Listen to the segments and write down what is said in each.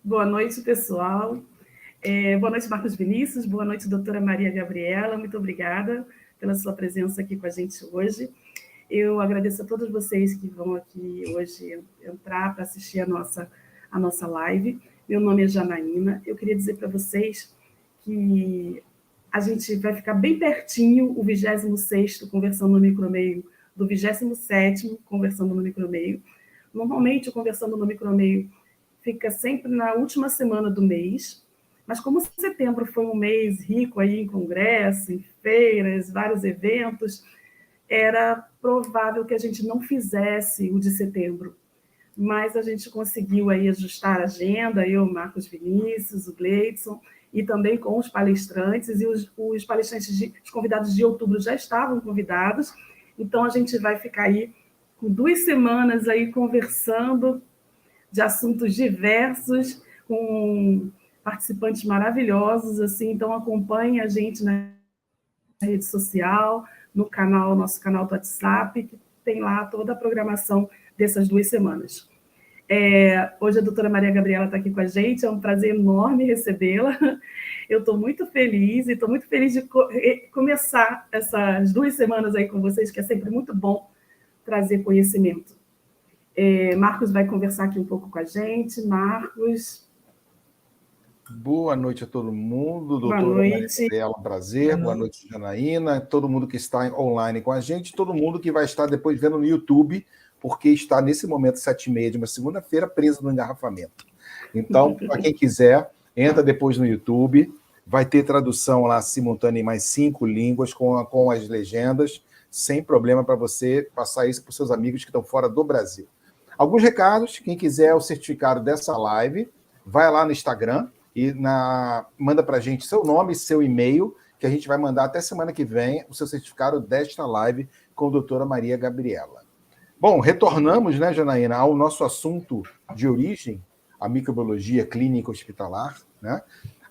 Boa noite, pessoal. Boa noite, Marcos Vinícius. Boa noite, doutora Maria Gabriela. Muito obrigada pela sua presença aqui com a gente hoje. Eu agradeço a todos vocês que vão aqui hoje entrar para assistir a nossa live. Meu nome é Janaína. Eu queria dizer para vocês que a gente vai ficar bem pertinho, o 26º Conversando no Micromeio, do 27º Conversando no Micromeio. Normalmente, o Conversando no Micromeio fica sempre na última semana do mês, mas como setembro foi um mês rico aí em congresso, em feiras, vários eventos, era provável que a gente não fizesse o de setembro. Mas a gente conseguiu aí ajustar a agenda, eu, Marcos Vinícius, o Gleidson, e também com os palestrantes, e os palestrantes, os convidados de outubro já estavam convidados, então a gente vai ficar aí com 2 semanas aí conversando de assuntos diversos, com participantes maravilhosos, assim, então acompanhe a gente na rede social, no canal, nosso canal do WhatsApp, que tem lá toda a programação dessas 2 semanas. Hoje a doutora Maria Gabriela está aqui com a gente, é um prazer enorme recebê-la. Eu estou muito feliz e estou muito feliz de começar essas 2 semanas aí com vocês, que é sempre muito bom trazer conhecimento. Marcos vai conversar aqui um pouco com a gente. Marcos. Boa noite a todo mundo, doutora Maria Gabriela, um prazer. Boa noite, Janaína, todo mundo que está online com a gente, todo mundo que vai estar depois vendo no YouTube, porque está nesse momento, 7h30 de uma segunda-feira, preso no engarrafamento. Então, para quem quiser, entra depois no YouTube, vai ter tradução lá simultânea em mais 5 línguas, com as legendas, sem problema para você passar isso para os seus amigos que estão fora do Brasil. Alguns recados, quem quiser o certificado dessa live, vai lá no Instagram, e manda para a gente seu nome e seu e-mail, que a gente vai mandar até semana que vem o seu certificado desta live com a doutora Maria Gabriela. Bom, retornamos, né, Janaína, ao nosso assunto de origem, a microbiologia clínica hospitalar, né?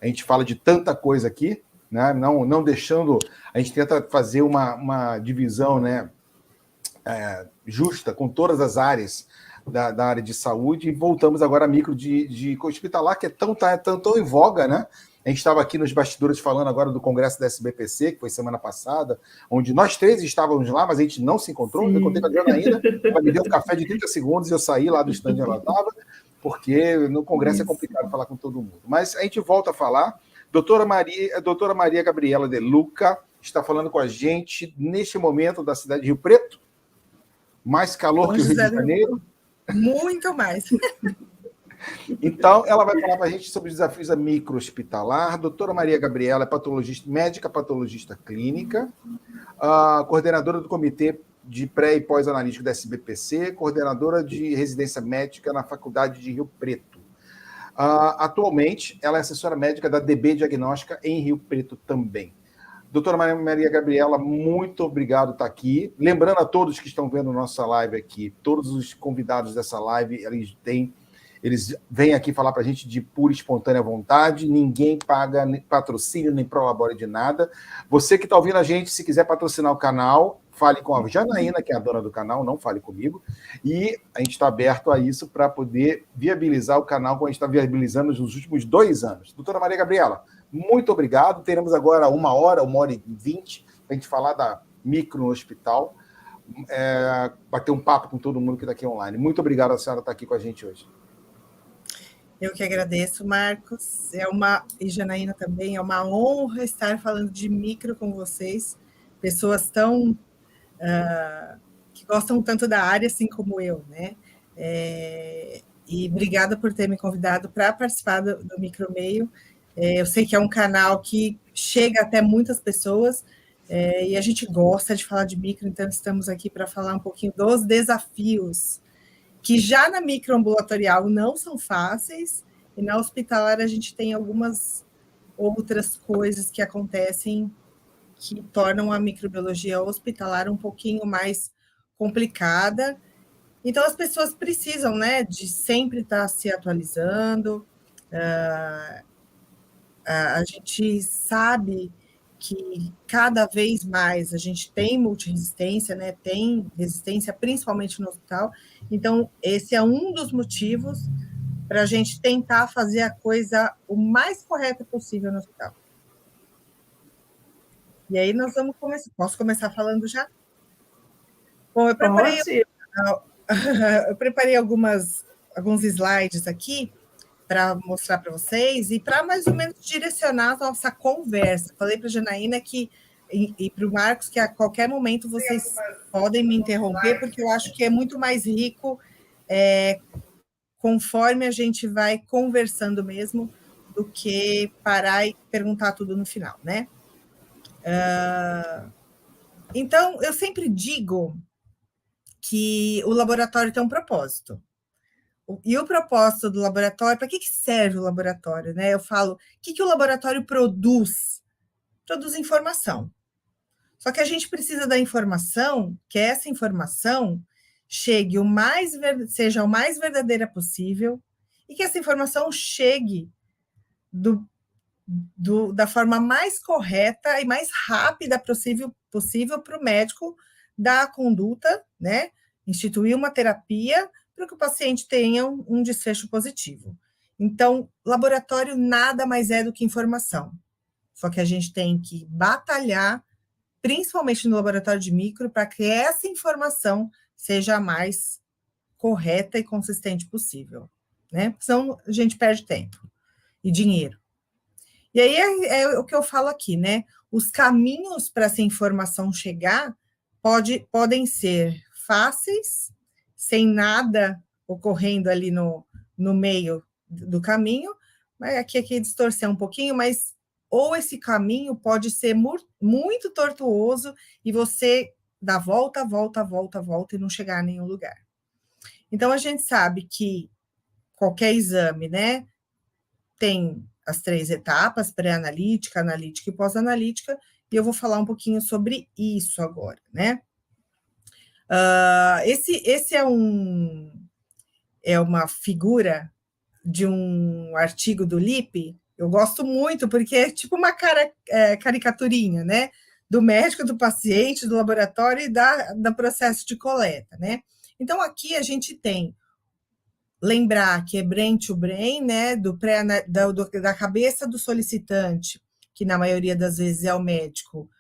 A gente fala de tanta coisa aqui, né? Não deixando... A gente tenta fazer uma divisão, né, justa com todas as áreas da área de saúde, e voltamos agora a micro de hospitalar, que é tão em voga, né? A gente estava aqui nos bastidores falando agora do congresso da SBPC, que foi semana passada, onde nós 3 estávamos lá, mas a gente não se encontrou. Sim. Eu contei com a Janaína, ela me deu um café de 30 segundos e eu saí lá do stand onde ela estava, porque no congresso é complicado falar com todo mundo. Mas a gente volta a falar. Doutora Maria Gabriela De Luca está falando com a gente neste momento da cidade de Rio Preto. Mais calor que o Rio de Janeiro. Muito mais. Então, ela vai falar para a gente sobre os desafios da micro-hospitalar. Doutora Maria Gabriela é patologista, médica patologista clínica, coordenadora do Comitê de Pré- e Pós-Analítico da SBPC, coordenadora de residência médica na Faculdade de Rio Preto. Atualmente, ela é assessora médica da DB Diagnóstica em Rio Preto também. Doutora Maria Gabriela, muito obrigado por estar aqui. Lembrando a todos que estão vendo nossa live aqui, todos os convidados dessa live, eles vêm aqui falar para a gente de pura e espontânea vontade, ninguém paga patrocínio nem prolabore de nada. Você que está ouvindo a gente, se quiser patrocinar o canal, fale com a Janaína, que é a dona do canal, não fale comigo, e a gente está aberto a isso para poder viabilizar o canal como a gente está viabilizando nos últimos 2 anos. Doutora Maria Gabriela, muito obrigado. Teremos agora 1h20, para a gente falar da micro no hospital, bater um papo com todo mundo que está aqui online. Muito obrigado a senhora estar aqui com a gente hoje. Eu que agradeço, Marcos. E Janaína também, é uma honra estar falando de micro com vocês, pessoas tão que gostam tanto da área, assim como eu, né? E obrigada por ter me convidado para participar do Micromeio. Eu sei que é um canal que chega até muitas pessoas, e a gente gosta de falar de micro, então estamos aqui para falar um pouquinho dos desafios, que já na microambulatorial não são fáceis, e na hospitalar a gente tem algumas outras coisas que acontecem que tornam a microbiologia hospitalar um pouquinho mais complicada. Então, as pessoas precisam, né, de sempre estar se atualizando. A gente sabe que cada vez mais a gente tem multiresistência, né, tem resistência, principalmente no hospital. Então, esse é um dos motivos para a gente tentar fazer a coisa o mais correta possível no hospital. E aí nós vamos começar. Posso começar falando já? Bom, eu preparei alguns slides aqui para mostrar para vocês e para mais ou menos direcionar a nossa conversa. Falei para a Janaína e para o Marcos que a qualquer momento vocês podem me interromper, porque eu acho que é muito mais rico conforme a gente vai conversando mesmo, do que parar e perguntar tudo no final, né? Então, eu sempre digo que o laboratório tem um propósito. E o propósito do laboratório, para que serve o laboratório, né? Eu falo, o que o laboratório produz? Produz informação. Só que a gente precisa da informação, que essa informação seja o mais verdadeira possível e que essa informação chegue da forma mais correta e mais rápida possível para o médico dar a conduta, né? Instituir uma terapia para que o paciente tenha um desfecho positivo. Então, laboratório nada mais é do que informação. Só que a gente tem que batalhar, principalmente no laboratório de micro, para que essa informação seja a mais correta e consistente possível, né? Senão a gente perde tempo e dinheiro. E aí é o que eu falo aqui, né? Os caminhos para essa informação chegar podem ser fáceis, sem nada ocorrendo ali no meio do caminho, mas aqui distorcer um pouquinho, mas ou esse caminho pode ser muito tortuoso e você dá volta e não chegar a nenhum lugar. Então, a gente sabe que qualquer exame, né, tem as 3 etapas, pré-analítica, analítica e pós-analítica, e eu vou falar um pouquinho sobre isso agora, né? Esse é uma figura de um artigo do Lippe. Eu gosto muito, porque é tipo uma caricaturinha, né? Do médico, do paciente, do laboratório e do processo de coleta, né? Então, aqui a gente tem, lembrar que é brain to brain, né? Da cabeça do solicitante, que na maioria das vezes é o médico,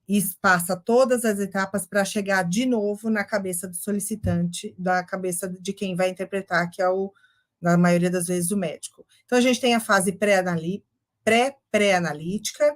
e passa todas as etapas para chegar de novo na cabeça do solicitante, da cabeça de quem vai interpretar, que é na maioria das vezes, o médico. Então, a gente tem a fase pré-analítica,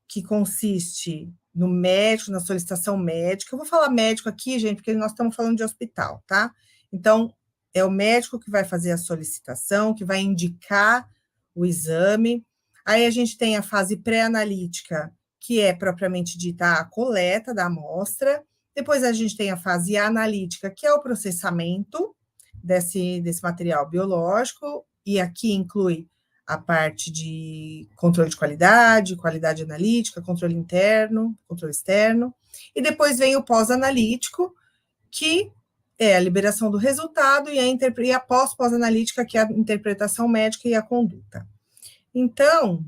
que consiste no médico, na solicitação médica. Eu vou falar médico aqui, gente, porque nós estamos falando de hospital, tá? Então, é o médico que vai fazer a solicitação, que vai indicar o exame. Aí a gente tem a fase pré-analítica, que é propriamente dita a coleta da amostra. Depois a gente tem a fase analítica, que é o processamento desse material biológico, e aqui inclui a parte de controle de qualidade, qualidade analítica, controle interno, controle externo. E depois vem o pós-analítico, que é a liberação do resultado, e a pós-analítica, que é a interpretação médica e a conduta. Então,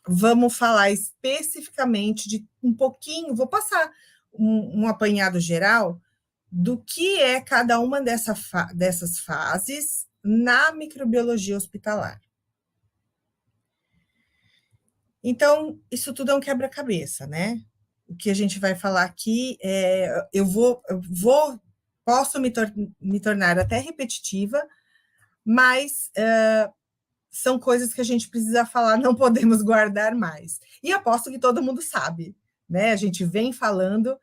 vamos falar especificamente de um pouquinho, vou passar um apanhado geral do que é cada uma dessas fases na microbiologia hospitalar. Então, isso tudo é um quebra-cabeça, né? O que a gente vai falar aqui posso me tornar até repetitiva, mas são coisas que a gente precisa falar, não podemos guardar mais. E aposto que todo mundo sabe, né? A gente vem falando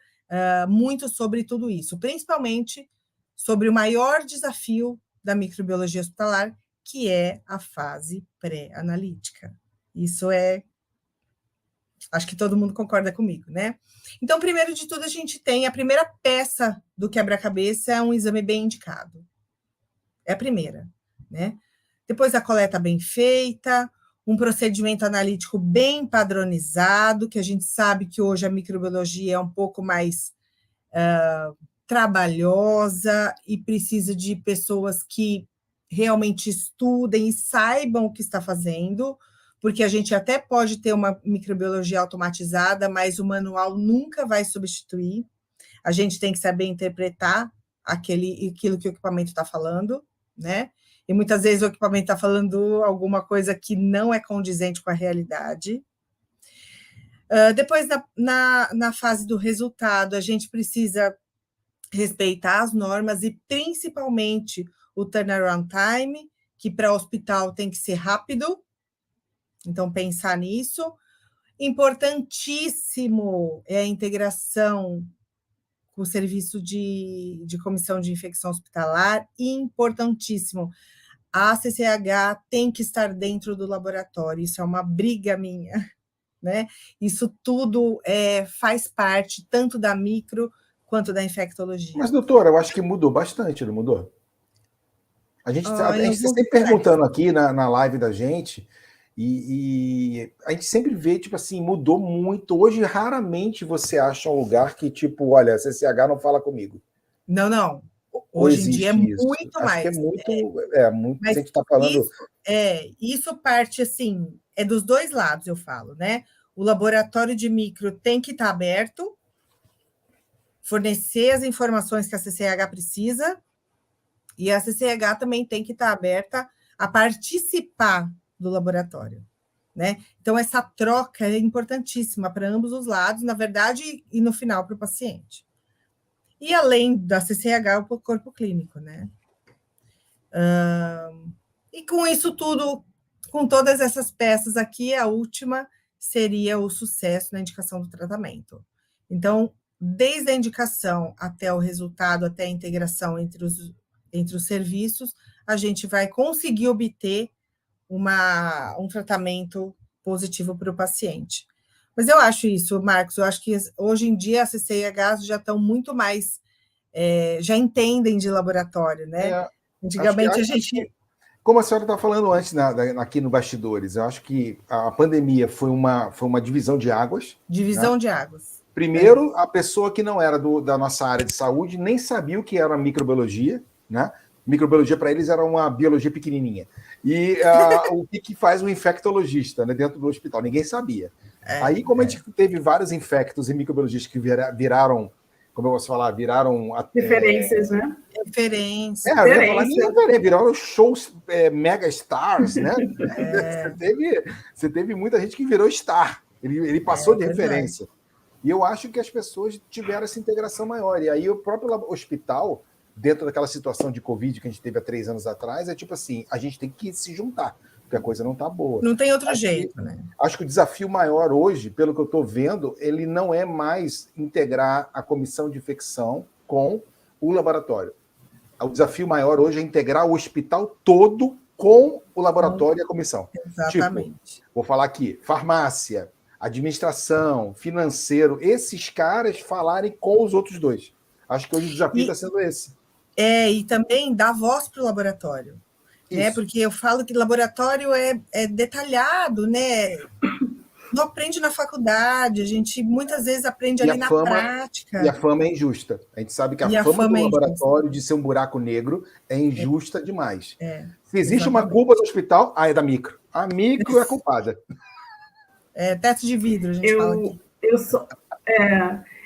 muito sobre tudo isso, principalmente sobre o maior desafio da microbiologia hospitalar, que é a fase pré-analítica. Isso acho que todo mundo concorda comigo, né? Então, primeiro de tudo, a gente tem a primeira peça do quebra-cabeça, é um exame bem indicado. É a primeira, né? Depois a coleta bem feita, um procedimento analítico bem padronizado, que a gente sabe que hoje a microbiologia é um pouco mais trabalhosa e precisa de pessoas que realmente estudem e saibam o que está fazendo, porque a gente até pode ter uma microbiologia automatizada, mas o manual nunca vai substituir. A gente tem que saber interpretar aquilo que o equipamento está falando, né? E muitas vezes o equipamento está falando alguma coisa que não é condizente com a realidade. Depois, na fase do resultado, a gente precisa respeitar as normas e, principalmente, o turnaround time, que para o hospital tem que ser rápido. Então, pensar nisso. Importantíssimo é a integração com o serviço de comissão de infecção hospitalar. Importantíssimo. A CCH tem que estar dentro do laboratório. Isso é uma briga minha, né? Isso tudo faz parte tanto da micro quanto da infectologia. Mas, doutora, eu acho que mudou bastante, não mudou? A gente está sempre perguntando aqui na live da gente, e a gente sempre vê, tipo assim, mudou muito. Hoje, raramente você acha um lugar que, tipo, olha, a CCH não fala comigo. Não. Hoje em dia é muito acho mais. Que muito. Mas a gente está falando. Isso parte, assim, é dos dois lados, eu falo, né? O laboratório de micro tem que estar aberto, fornecer as informações que a CCH precisa, e a CCH também tem que estar aberta a participar do laboratório, né? Então, essa troca é importantíssima para ambos os lados, na verdade, e no final para o paciente. E além da CCH, o corpo clínico, né? E com isso tudo, com todas essas peças aqui, a última seria o sucesso na indicação do tratamento. Então, desde a indicação até o resultado, até a integração entre os serviços, a gente vai conseguir obter um tratamento positivo para o paciente. Mas eu acho isso, Marcos, eu acho que hoje em dia a CCH já estão muito mais, já entendem de laboratório, né? Antigamente a gente... Como a senhora está falando antes aqui no Bastidores, eu acho que a pandemia foi uma divisão de águas. Divisão, né? De águas. Primeiro, a pessoa que não era da nossa área de saúde nem sabia o que era microbiologia, né? Microbiologia para eles era uma biologia pequenininha. E o que faz um infectologista, né, dentro do hospital? Ninguém sabia. Aí, como a gente teve vários infectos e microbiologistas que viraram, como eu posso falar, viraram... Referências, né? Referência. Viraram shows mega stars, né? Você teve muita gente que virou star. Ele passou de referência. E eu acho que as pessoas tiveram essa integração maior. E aí o próprio hospital, dentro daquela situação de Covid que a gente teve há 3 anos atrás, é tipo assim, a gente tem que se juntar, porque a coisa não está boa. Não tem outro jeito, né? Acho que o desafio maior hoje, pelo que eu estou vendo, ele não é mais integrar a comissão de infecção com o laboratório. O desafio maior hoje é integrar o hospital todo com o laboratório e a comissão. Exatamente. Tipo, vou falar aqui, farmácia, administração, financeiro, esses caras falarem com os outros dois. Acho que hoje o desafio está sendo esse. E também dar voz para o laboratório. Né? Porque eu falo que laboratório é detalhado, né? Não aprende na faculdade, a gente muitas vezes aprende ali na prática. E a fama é injusta. A gente sabe que a fama do laboratório de ser um buraco negro é injusta demais. Se existe uma culpa no hospital, é da micro. A micro é a culpada. Teto de vidro, a gente fala aqui.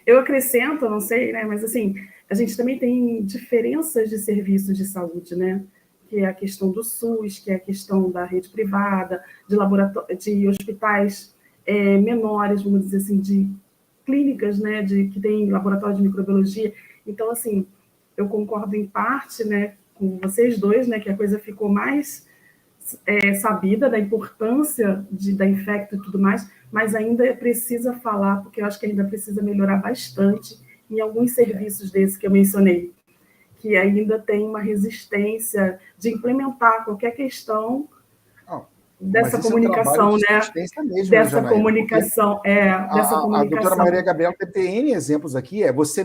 Eu acrescento, não sei, né? Mas assim, a gente também tem diferenças de serviços de saúde, né? Que é a questão do SUS, que é a questão da rede privada, de hospitais menores, vamos dizer assim, de clínicas, né? Que tem laboratório de microbiologia. Então, assim, eu concordo em parte, né, com vocês dois, né? Que a coisa ficou mais sabida da importância da infecto e tudo mais, mas ainda precisa falar, porque eu acho que ainda precisa melhorar bastante em alguns serviços desses que eu mencionei, que ainda tem uma resistência de implementar qualquer questão dessa comunicação, né? Dessa comunicação, A doutora Maria Gabriela tem N exemplos aqui, você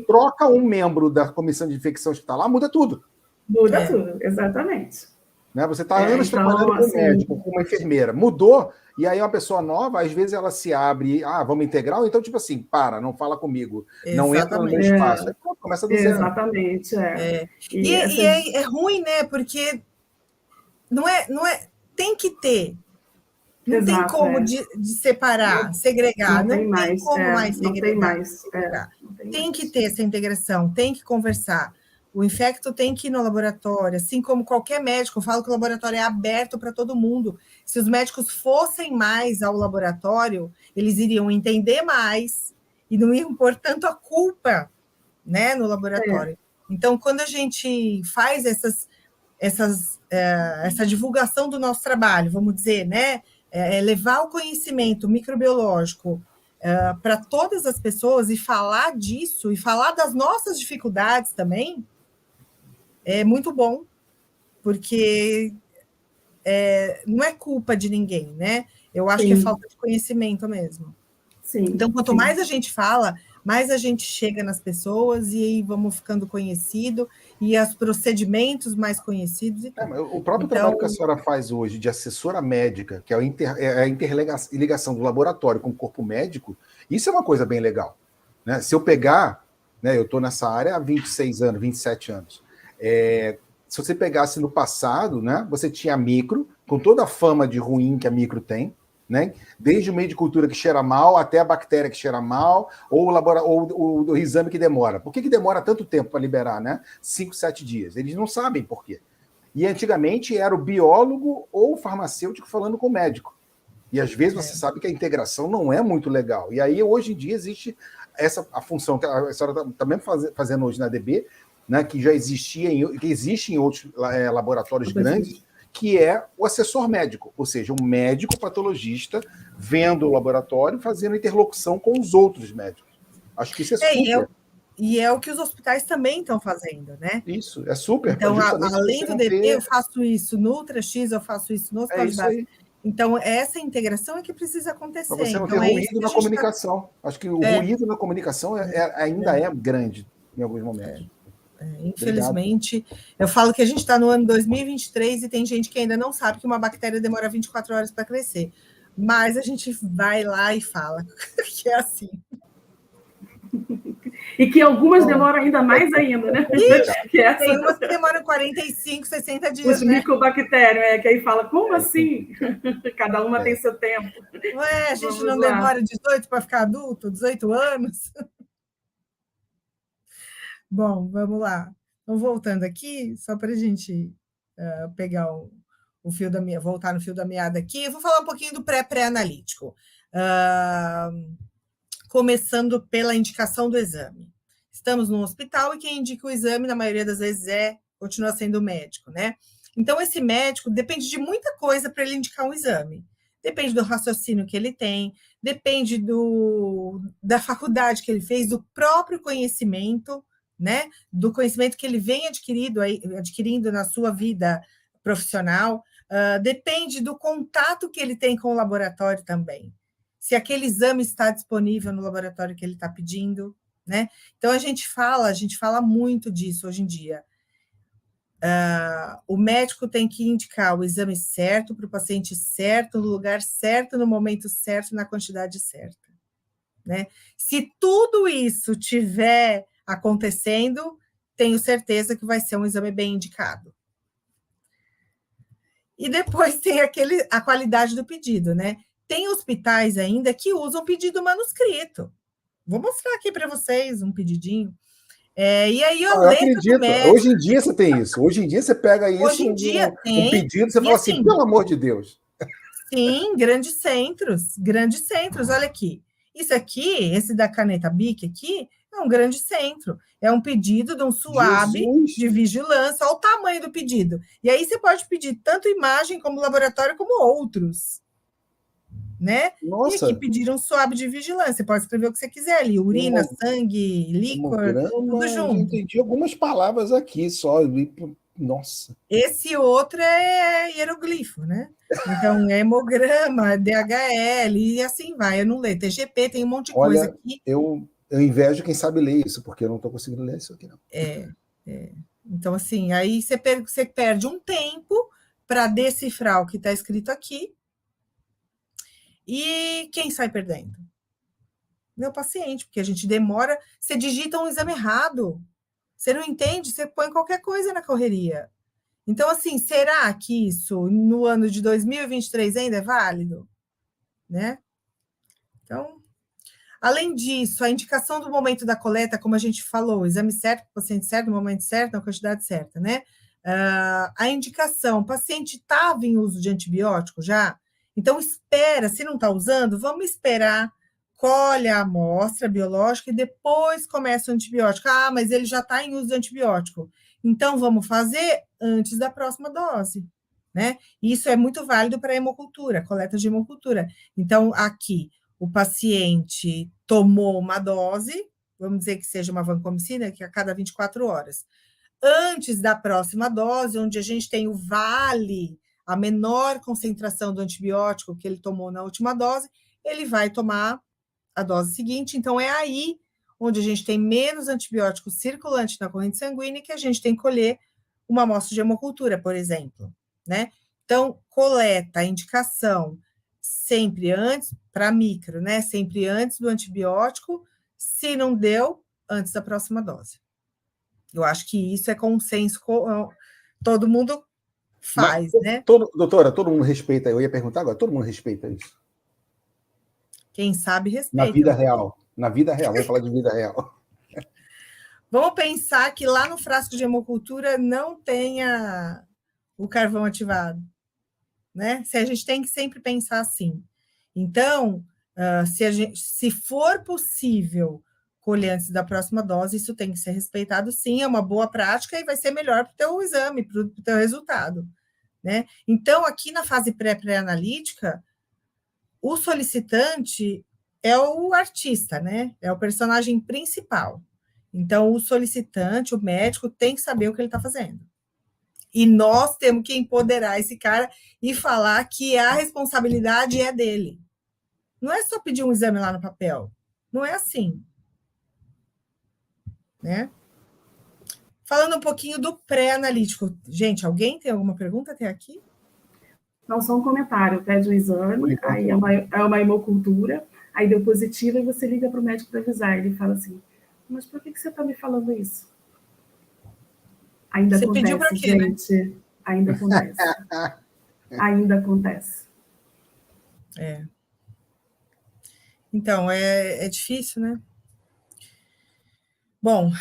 troca um membro da comissão de infecção hospitalar, muda tudo. Muda tudo, exatamente. Né? Você está anos trabalhando com um médico, com uma enfermeira. Mudou, e aí uma pessoa nova, às vezes ela se abre, vamos integrar, ou então, tipo assim, não fala comigo, não entra no meu espaço. Aí, começa do zero. Exatamente, E é ruim, né? Porque não é, tem que ter. Não tem como de separar, segregar. Não tem como mais segregar. Tem que ter essa integração, tem que conversar. O infecto tem que ir no laboratório, assim como qualquer médico. Eu falo que o laboratório é aberto para todo mundo. Se os médicos fossem mais ao laboratório, eles iriam entender mais e não iam pôr tanto a culpa, né, no laboratório. Então, quando a gente faz essa divulgação do nosso trabalho, vamos dizer, né, levar o conhecimento microbiológico para todas as pessoas e falar disso, e falar das nossas dificuldades também, é muito bom, porque não é culpa de ninguém, né? Eu acho que é falta de conhecimento mesmo. Sim, então, quanto mais a gente fala, mais a gente chega nas pessoas e aí vamos ficando conhecido e os procedimentos mais conhecidos. E tudo. O próprio trabalho que a senhora faz hoje de assessora médica, que é a interligação do laboratório com o corpo médico, isso é uma coisa bem legal. Né? Se eu pegar, né, eu estou nessa área há 26 anos, 27 anos. Se você pegasse no passado, né, você tinha a micro, com toda a fama de ruim que a micro tem, né? Desde o meio de cultura que cheira mal, até a bactéria que cheira mal, ou o exame que demora. Por que demora tanto tempo para liberar, né? 5, 7 dias. Eles não sabem por quê. E antigamente era o biólogo ou o farmacêutico falando com o médico. E às vezes você sabe que a integração não é muito legal. E aí, hoje em dia, existe a função que a senhora está também fazendo hoje na DB, né, que já existia, que existe em outros laboratórios grandes, que é o assessor médico, ou seja, um médico patologista vendo o laboratório, fazendo interlocução com os outros médicos. Acho que isso é super. E é o que os hospitais também estão fazendo, né? Isso, é super. Então, além do DP, eu faço isso no UltraX, eu faço isso no hospital de base. Então, essa integração é que precisa acontecer. Para você não então, ter ruído na comunicação. Acho que o ruído na comunicação ainda é grande em alguns momentos. Infelizmente, eu falo que a gente está no ano 2023 e tem gente que ainda não sabe que uma bactéria demora 24 horas para crescer. Mas a gente vai lá e fala que é assim. E que algumas demoram ainda mais ainda, né? Tem umas que demoram 45, 60 dias. Os micobactérios, que aí fala, como assim? Cada uma tem seu tempo. Ué, a gente não demora 18 para ficar adulto? 18 anos? Bom, vamos lá. Então, voltando aqui, só para a gente pegar o fio da meada, voltar no fio da meada aqui, eu vou falar um pouquinho do pré-analítico. Começando pela indicação do exame. Estamos no hospital e quem indica o exame, na maioria das vezes, continua sendo o médico, né? Então, esse médico depende de muita coisa para ele indicar um exame. Depende do raciocínio que ele tem, depende da faculdade que ele fez, do próprio conhecimento, né? Do conhecimento que ele vem adquirindo na sua vida profissional, depende do contato que ele tem com o laboratório também. Se aquele exame está disponível no laboratório que ele está pedindo, né? Então, a gente fala muito disso hoje em dia. O médico tem que indicar o exame certo para o paciente certo, no lugar certo, no momento certo, na quantidade certa, né? Se tudo isso tiver acontecendo, tenho certeza que vai ser um exame bem indicado. E depois tem a qualidade do pedido, né? Tem hospitais ainda que usam pedido manuscrito. Vou mostrar aqui para vocês um pedidinho. E aí eu acredito. Hoje em dia você tem isso. Hoje em dia você pega isso, hoje em dia tem, um pedido, você fala assim, pelo amor de Deus. Sim, grandes centros. Olha aqui. Isso aqui, esse da caneta BIC aqui, é um grande centro. É um pedido de um SUAB de vigilância. Olha o tamanho do pedido. E aí você pode pedir tanto imagem como laboratório, como outros. Né? Nossa. E aqui pediram SUAB de vigilância. Você pode escrever o que você quiser ali. Urina, sangue, líquor, tudo junto. Eu entendi algumas palavras aqui só. Nossa. Esse outro é hieroglifo, né? Então, é hemograma, DHL, e assim vai. Eu não leio. TGP, tem um monte de coisa aqui. Eu invejo quem sabe ler isso, porque eu não estou conseguindo ler isso aqui, não. Então, assim, aí você perde um tempo para decifrar o que está escrito aqui. E quem sai perdendo? Meu paciente, porque a gente demora. Você digita um exame errado. Você não entende, você põe qualquer coisa na correria. Então, assim, será que isso no ano de 2023 ainda é válido? Né? Então, Além disso, a indicação do momento da coleta, como a gente falou, o exame certo, o paciente certo, no momento certo, na quantidade certa, né? A indicação, o paciente estava em uso de antibiótico já? Então, espera, se não está usando, vamos esperar, colhe a amostra biológica e depois começa o antibiótico. Ah, mas ele já está em uso de antibiótico. Então, vamos fazer antes da próxima dose, né? Isso é muito válido para a hemocultura, coleta de hemocultura. Então, aqui, o paciente tomou uma dose, vamos dizer que seja uma vancomicina, que a cada 24 horas. Antes da próxima dose, onde a gente tem o vale, a menor concentração do antibiótico que ele tomou na última dose, ele vai tomar a dose seguinte. Então, é aí onde a gente tem menos antibiótico circulante na corrente sanguínea que a gente tem que colher uma amostra de hemocultura, por exemplo, né? Então, coleta, indicação, sempre antes, para micro, né? Sempre antes do antibiótico, se não deu, antes da próxima dose. Eu acho que isso é consenso, todo mundo faz, né? Doutora, todo mundo respeita, eu ia perguntar agora, todo mundo respeita isso? Quem sabe respeita. Na vida real, vamos falar de vida real. Vamos pensar que lá no frasco de hemocultura não tenha o carvão ativado, né? Se a gente tem que sempre pensar assim. Então, se for possível colher antes da próxima dose, isso tem que ser respeitado, sim, é uma boa prática e vai ser melhor para o teu exame, para o teu resultado, né? Então, aqui na fase pré-analítica, o solicitante é o artista, né? É o personagem principal. Então, o solicitante, o médico, tem que saber o que ele está fazendo. E nós temos que empoderar esse cara e falar que a responsabilidade é dele. Não é só pedir um exame lá no papel. Não é assim. Né? Falando um pouquinho do pré-analítico. Gente, alguém tem alguma pergunta até aqui? Não, só um comentário. Pede um exame, aí é uma hemocultura, aí deu positivo e você liga para o médico para avisar. Ele fala assim, mas por que você está me falando isso? Ainda você acontece, pediu para quê, gente. Né? Ainda acontece. Ainda acontece. É. Então, é difícil, né? Bom,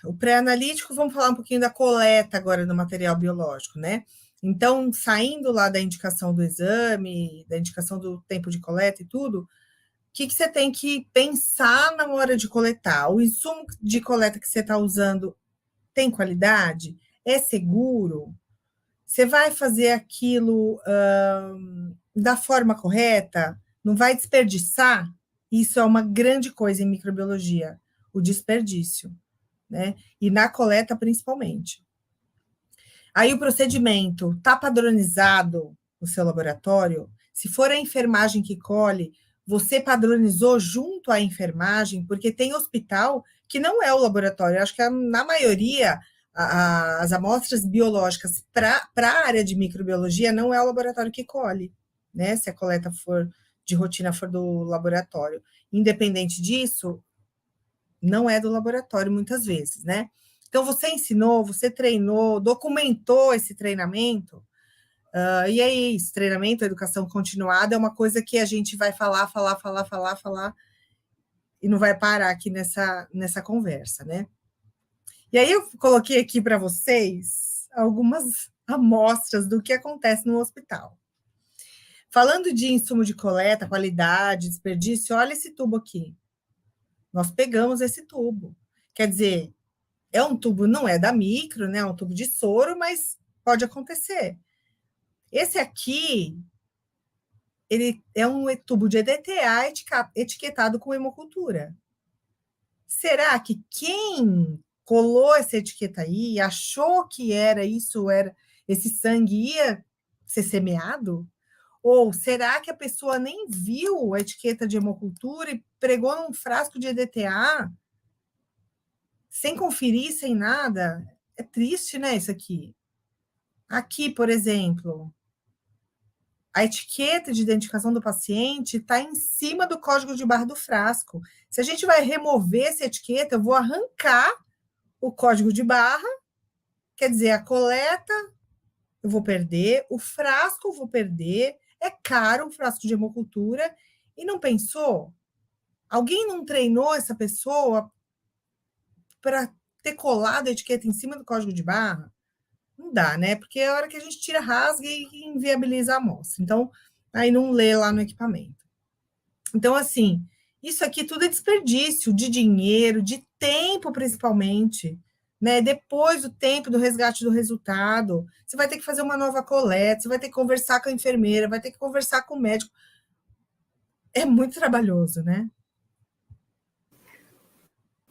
o pré-analítico, vamos falar um pouquinho da coleta agora do material biológico, né? Então, saindo lá da indicação do exame, da indicação do tempo de coleta e tudo, o que você tem que pensar na hora de coletar? O insumo de coleta que você está usando tem qualidade? É seguro? Você vai fazer aquilo da forma correta? Não vai desperdiçar? Isso é uma grande coisa em microbiologia, o desperdício, né? E na coleta, principalmente. Aí o procedimento está padronizado no seu laboratório? Se for a enfermagem que colhe, você padronizou junto à enfermagem, porque tem hospital que não é o laboratório. Eu acho que na maioria as amostras biológicas para a área de microbiologia não é o laboratório que colhe, né? Se a coleta for de rotina for do laboratório. Independente disso, não é do laboratório muitas vezes, né? Então, você ensinou, você treinou, documentou esse treinamento, e é isso, treinamento, educação continuada é uma coisa que a gente vai falar, e não vai parar aqui nessa conversa, né? E aí eu coloquei aqui para vocês algumas amostras do que acontece no hospital. Falando de insumo de coleta, qualidade, desperdício, olha esse tubo aqui. Nós pegamos esse tubo. Quer dizer, é um tubo, não é da micro, né? É um tubo de soro, mas pode acontecer. Esse aqui, ele é um tubo de EDTA etiquetado com hemocultura. Será que quem colou essa etiqueta aí e achou que era esse sangue ia ser semeado? Ou será que a pessoa nem viu a etiqueta de hemocultura e pregou num frasco de EDTA sem conferir, sem nada? É triste, né, isso aqui? Aqui, por exemplo, a etiqueta de identificação do paciente está em cima do código de barra do frasco. Se a gente vai remover essa etiqueta, eu vou arrancar o código de barra, quer dizer, a coleta eu vou perder, o frasco eu vou perder, é caro um frasco de hemocultura, e não pensou? Alguém não treinou essa pessoa para ter colado a etiqueta em cima do código de barra? Não dá, né? Porque é a hora que a gente tira, rasga e inviabiliza a amostra. Então, aí não lê lá no equipamento. Então, assim, isso aqui tudo é desperdício de dinheiro, de tempo, principalmente. Né? Depois do tempo do resgate do resultado, você vai ter que fazer uma nova coleta, você vai ter que conversar com a enfermeira, vai ter que conversar com o médico. É muito trabalhoso, né?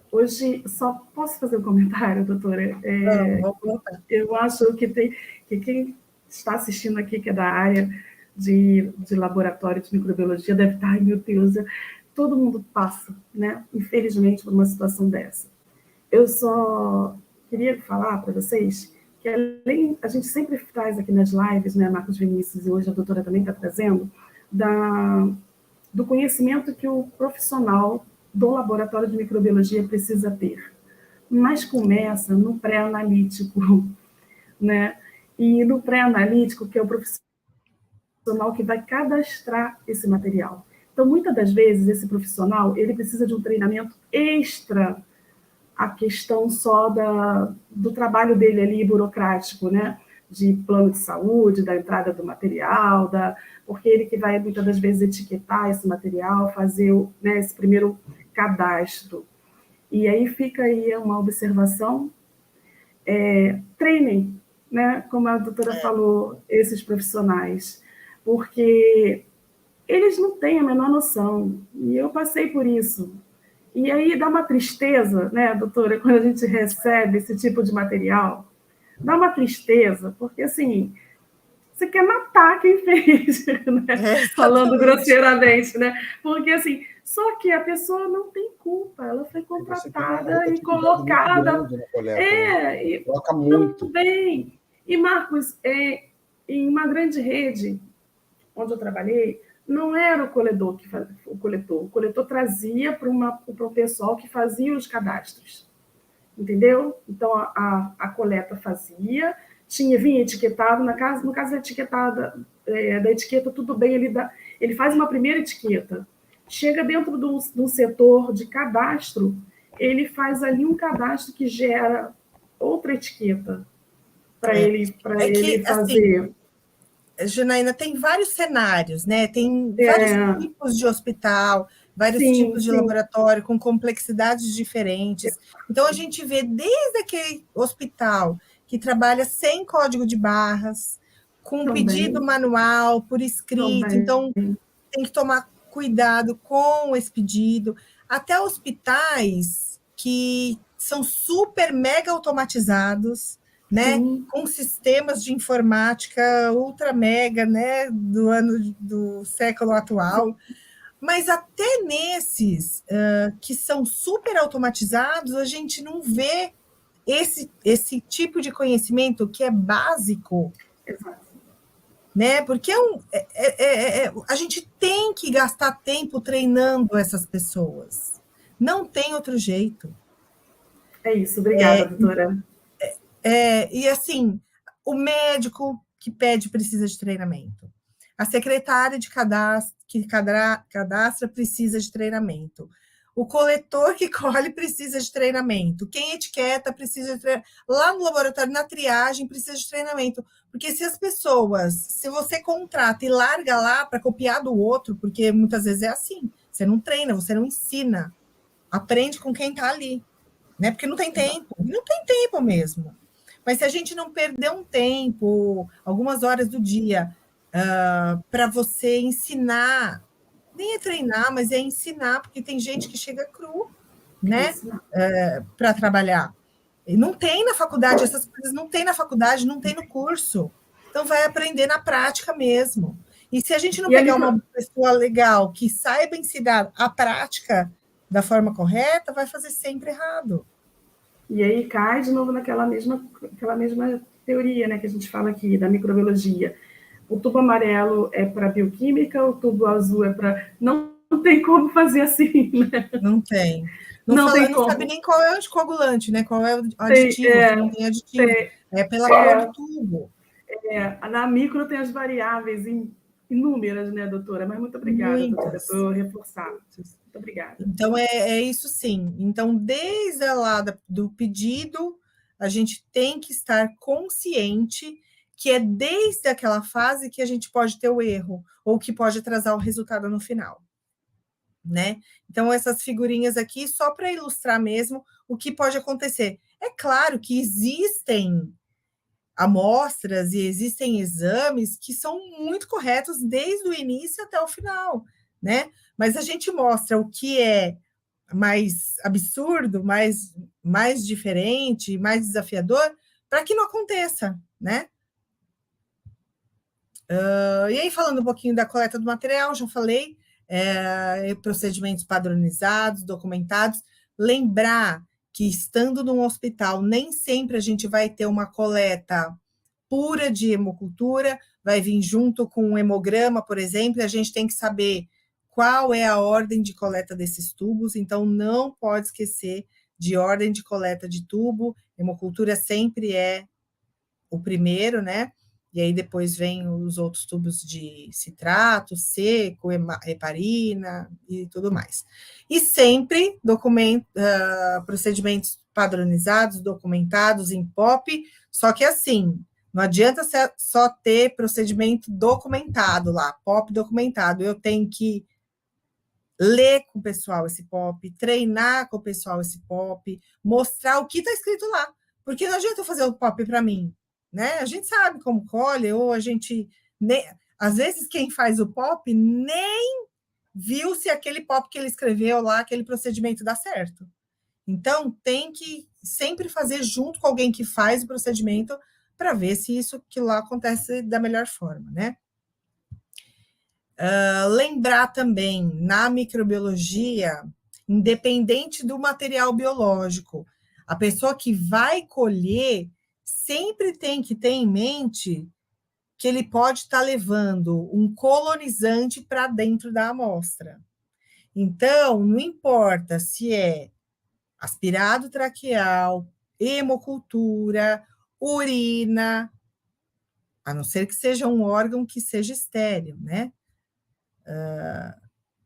Hoje, só posso fazer um comentário, doutora? Vamos voltar. Eu acho que quem está assistindo aqui, que é da área de laboratório de microbiologia, deve estar, ai meu Deus, todo mundo passa, né? Infelizmente, por uma situação dessa. Eu só queria falar para vocês que a gente sempre traz aqui nas lives, né, Marcos Vinícius, e hoje a doutora também está trazendo, do conhecimento que o profissional do laboratório de microbiologia precisa ter. Mas começa no pré-analítico, né? E no pré-analítico, que é o profissional que vai cadastrar esse material. Então, muitas das vezes, esse profissional, ele precisa de um treinamento extra a questão só do trabalho dele ali burocrático, né? De plano de saúde, da entrada do material, porque ele que vai, muitas das vezes, etiquetar esse material, fazer, né, esse primeiro cadastro. E aí fica aí uma observação, treinem, né, como a doutora falou, esses profissionais, porque eles não têm a menor noção, e eu passei por isso. E aí dá uma tristeza, né, doutora, quando a gente recebe esse tipo de material, dá uma tristeza, porque assim, você quer matar quem fez, né? Falando grosseiramente, né? Porque assim, só que a pessoa não tem culpa, ela foi contratada e colocada. E coloca muito. Também. E, Marcos, em uma grande rede onde eu trabalhei, não era o coletor que fazia, o coletor trazia para o pessoal que fazia os cadastros. Entendeu? Então, a coleta fazia, vinha etiquetado, no caso da etiquetada, da etiqueta, tudo bem, ele faz uma primeira etiqueta, chega dentro do setor de cadastro, ele faz ali um cadastro que gera outra etiqueta para ele fazer. Assim, Janaína, tem vários cenários, né? Tem vários tipos de hospital, vários tipos de laboratório, com complexidades diferentes. Então, a gente vê desde aquele hospital que trabalha sem código de barras, com pedido manual, por escrito. Então, tem que tomar cuidado com esse pedido. Até hospitais que são super mega automatizados, né? Com sistemas de informática ultra mega, né? Do século atual. Mas até nesses que são super automatizados, a gente não vê esse tipo de conhecimento que é básico. Exato. Né? Porque a gente tem que gastar tempo treinando essas pessoas. Não tem outro jeito. É isso, obrigada, doutora. E assim, o médico que pede precisa de treinamento. A secretária de que cadastra precisa de treinamento. O coletor que colhe precisa de treinamento. Quem etiqueta precisa de treinamento. Lá no laboratório, na triagem, precisa de treinamento. Porque se você contrata e larga lá para copiar do outro, porque muitas vezes é assim, você não treina, você não ensina. Aprende com quem está ali. Né? Porque não tem tempo. E não tem tempo mesmo. Mas se a gente não perder um tempo, algumas horas do dia, para você ensinar, nem é treinar, mas é ensinar, porque tem gente que chega cru, né, para trabalhar. E não tem na faculdade, essas coisas não tem na faculdade, não tem no curso. Então vai aprender na prática mesmo. E se a gente não pegar uma pessoa legal que saiba ensinar a prática da forma correta, vai fazer sempre errado. E aí cai de novo naquela mesma teoria, né, que a gente fala aqui, da microbiologia. O tubo amarelo é para bioquímica, o tubo azul é para... Não tem como fazer assim, né? Não tem. Não sabe nem qual é o anticoagulante, né? Qual é o aditivo, não tem aditivo. É pela cor do tubo. Na micro tem as variáveis inúmeras, né, doutora? Mas muito obrigada, doutora, por reforçar. Muito Muito obrigada. Então, é isso sim. Então, desde lá do pedido, a gente tem que estar consciente que é desde aquela fase que a gente pode ter o erro, ou que pode atrasar o resultado no final, né? Então, essas figurinhas aqui, só para ilustrar mesmo o que pode acontecer. É claro que existem amostras e existem exames que são muito corretos desde o início até o final, né? Mas a gente mostra o que é mais absurdo, mais diferente, mais desafiador, para que não aconteça, né? E aí, falando um pouquinho da coleta do material, já falei, procedimentos padronizados, documentados, lembrar que estando num hospital, nem sempre a gente vai ter uma coleta pura de hemocultura, vai vir junto com um hemograma, por exemplo, e a gente tem que saber qual é a ordem de coleta desses tubos, então não pode esquecer de ordem de coleta de tubo, hemocultura sempre é o primeiro, né? E aí depois vem os outros tubos de citrato, seco, heparina e tudo mais. E sempre procedimentos padronizados, documentados em POP, só que assim, não adianta só ter procedimento documentado lá, POP documentado. Eu tenho que ler com o pessoal esse POP, treinar com o pessoal esse POP, mostrar o que está escrito lá. Porque não adianta eu fazer o POP para mim, né? A gente sabe como colhe, ou a gente... às vezes, quem faz o POP nem viu se aquele POP que ele escreveu lá, aquele procedimento dá certo. Então, tem que sempre fazer junto com alguém que faz o procedimento para ver se isso que lá acontece da melhor forma, né? Lembrar também, na microbiologia, independente do material biológico, a pessoa que vai colher sempre tem que ter em mente que ele pode estar levando um colonizante para dentro da amostra. Então, não importa se é aspirado traqueal, hemocultura, urina, a não ser que seja um órgão que seja estéril, né?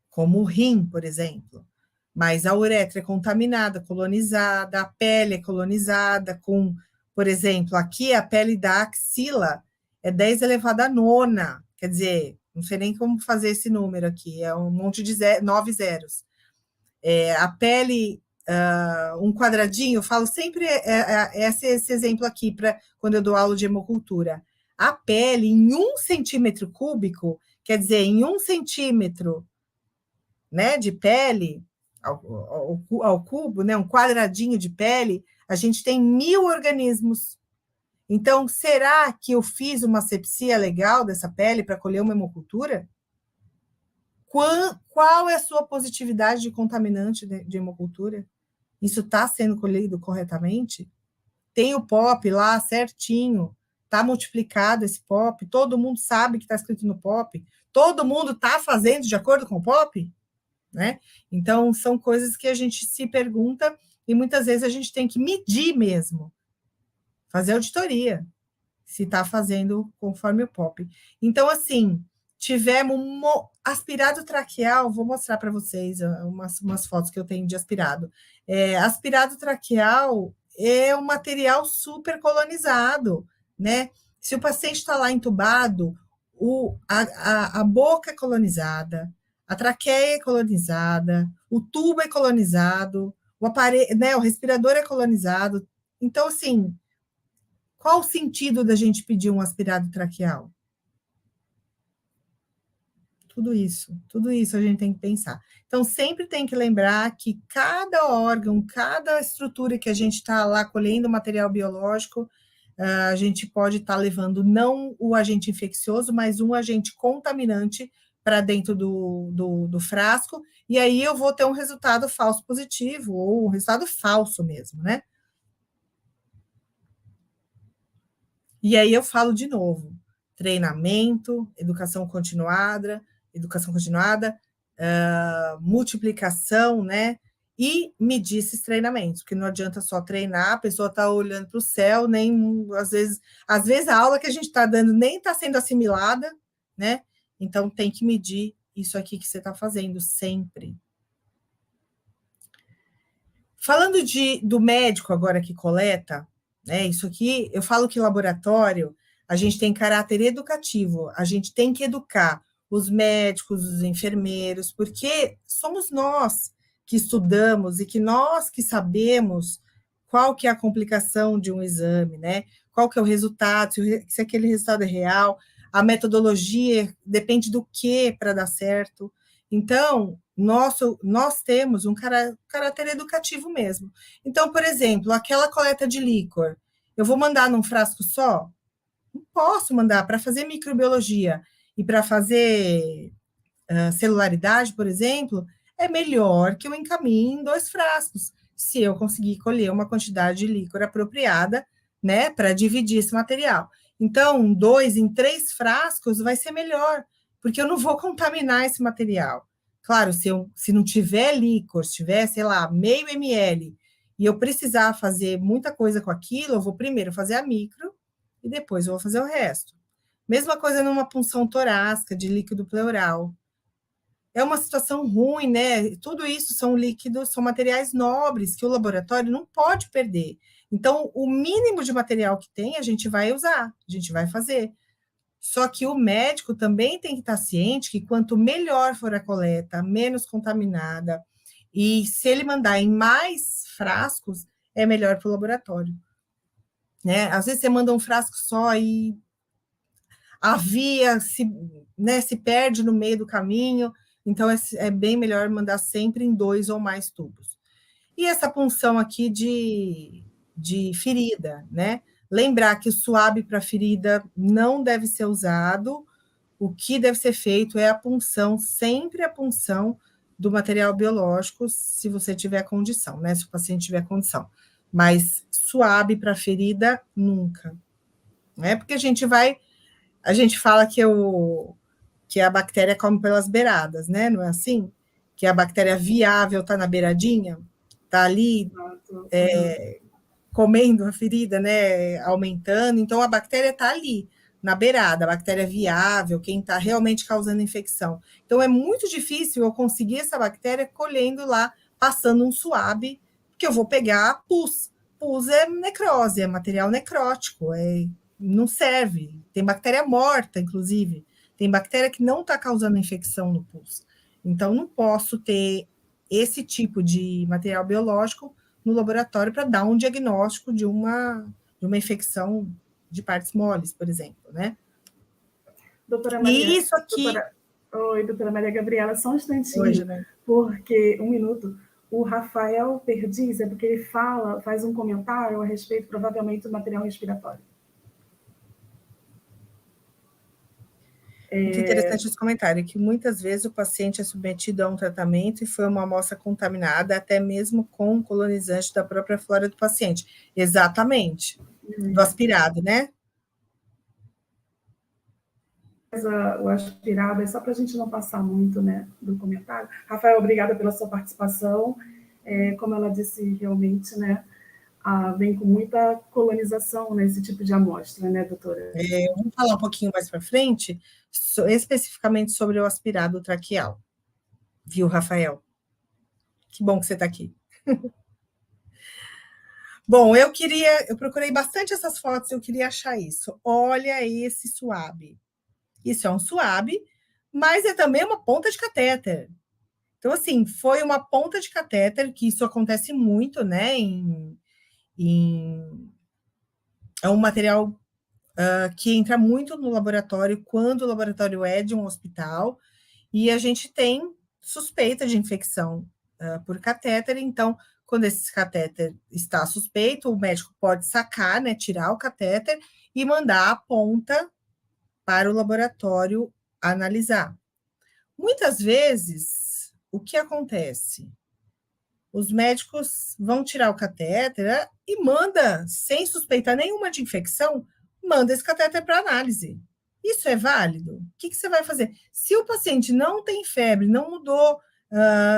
Como o rim, por exemplo. Mas a uretra é contaminada, colonizada, a pele é colonizada com, por exemplo, aqui a pele da axila é 10 elevado a nona, quer dizer, não sei nem como fazer esse número aqui, é um monte de 9 zeros. A pele, um quadradinho, eu falo sempre esse exemplo aqui, para quando eu dou aula de hemocultura. A pele, em 1 centímetro cúbico, quer dizer, em 1 centímetro, né, de pele, ao cubo, né, um quadradinho de pele, a gente tem 1000 organismos. Então, será que eu fiz uma asepsia legal dessa pele para colher uma hemocultura? Qual é a sua positividade de contaminante de hemocultura? Isso está sendo colhido corretamente? Tem o POP lá certinho, está multiplicado esse POP, todo mundo sabe que está escrito no POP, todo mundo está fazendo de acordo com o POP? Né? Então, são coisas que a gente se pergunta e muitas vezes a gente tem que medir mesmo, fazer auditoria, se está fazendo conforme o POP. Então, assim, tivemos aspirado traqueal, vou mostrar para vocês umas fotos que eu tenho de aspirado. Aspirado traqueal é um material super colonizado, né? Se o paciente está lá entubado, a boca é colonizada, a traqueia é colonizada, o tubo é colonizado, o aparelho, né, o respirador é colonizado. Então, assim, qual o sentido da gente pedir um aspirado traqueal? Tudo isso a gente tem que pensar. Então, sempre tem que lembrar que cada órgão, cada estrutura que a gente está lá colhendo material biológico, a gente pode estar levando não o agente infeccioso, mas um agente contaminante para dentro do frasco, e aí eu vou ter um resultado falso positivo, ou um resultado falso mesmo, né? E aí eu falo de novo, treinamento, educação continuada, multiplicação, né? E medir esses treinamentos, porque não adianta só treinar, a pessoa está olhando para o céu, nem às vezes a aula que a gente está dando nem está sendo assimilada, né? Então tem que medir isso aqui que você está fazendo sempre. Falando do médico agora que coleta, né, isso aqui, eu falo que laboratório, a gente tem caráter educativo, a gente tem que educar os médicos, os enfermeiros, porque somos nós que estudamos e que nós que sabemos qual que é a complicação de um exame, né? Qual que é o resultado, se aquele resultado é real, a metodologia depende do que para dar certo. Então, nós temos um caráter educativo mesmo. Então, por exemplo, aquela coleta de líquor, eu vou mandar num frasco só? Não posso mandar para fazer microbiologia e para fazer celularidade, por exemplo, é melhor que eu encaminhe em 2 frascos, se eu conseguir colher uma quantidade de líquor apropriada, né, para dividir esse material. Então, 2 em 3 frascos vai ser melhor, porque eu não vou contaminar esse material. Claro, se não tiver líquor, se tiver, sei lá, meio ml, e eu precisar fazer muita coisa com aquilo, eu vou primeiro fazer a micro e depois eu vou fazer o resto. Mesma coisa numa punção torácica de líquido pleural. É uma situação ruim, né? Tudo isso são líquidos, são materiais nobres que o laboratório não pode perder. Então, o mínimo de material que tem, a gente vai usar, a gente vai fazer. Só que o médico também tem que estar ciente que quanto melhor for a coleta, menos contaminada, e se ele mandar em mais frascos, é melhor para o laboratório. Né? Às vezes você manda um frasco só e a via se perde no meio do caminho, então é bem melhor mandar sempre em 2 ou mais tubos. E essa punção aqui de ferida, né? Lembrar que o suave para ferida não deve ser usado, o que deve ser feito é a punção, sempre a punção do material biológico, se você tiver condição, né? Se o paciente tiver condição. Mas suave para ferida, nunca. Né? Porque a gente fala que a bactéria come pelas beiradas, né? Não é assim? Que a bactéria viável está na beiradinha, está ali comendo a ferida, né? Aumentando. Então, a bactéria está ali, na beirada, a bactéria viável, quem está realmente causando infecção. Então, é muito difícil eu conseguir essa bactéria colhendo lá, passando um suave, porque eu vou pegar pus. Pus é necrose, é material necrótico, não serve. Tem bactéria morta, inclusive. Tem bactéria que não está causando infecção no pus. Então, não posso ter esse tipo de material biológico no laboratório para dar um diagnóstico de uma infecção de partes moles, por exemplo, né? Doutora Maria, e isso aqui... Oi, doutora Maria Gabriela, só um instantinho, Hoje, né? Porque, um minuto, o Rafael Perdiz, é porque ele faz um comentário a respeito, provavelmente, do material respiratório. Muito interessante esse comentário, que muitas vezes o paciente é submetido a um tratamento e foi uma amostra contaminada, até mesmo com colonizante da própria flora do paciente. Exatamente. Do aspirado, né? O aspirado é só para a gente não passar muito, né, do comentário. Rafael, obrigada pela sua participação. Como ela disse, realmente, né, vem com muita colonização nesse tipo de amostra, né, doutora? Vamos falar um pouquinho mais para frente, especificamente sobre o aspirado traqueal. Viu, Rafael? Que bom que você está aqui. Bom, eu procurei bastante essas fotos, eu queria achar isso. Olha esse suave. Isso é um suave, mas é também uma ponta de catéter. Então, assim, foi uma ponta de catéter, que isso acontece muito, né? É um material que entra muito no laboratório quando o laboratório é de um hospital, e a gente tem suspeita de infecção por catéter. Então, quando esse catéter está suspeito, o médico pode sacar, né, tirar o catéter e mandar a ponta para o laboratório analisar. Muitas vezes, o que acontece? Os médicos vão tirar o catéter e manda, sem suspeitar nenhuma de infecção, manda esse catéter para análise. Isso é válido? O que você vai fazer? Se o paciente não tem febre, não mudou,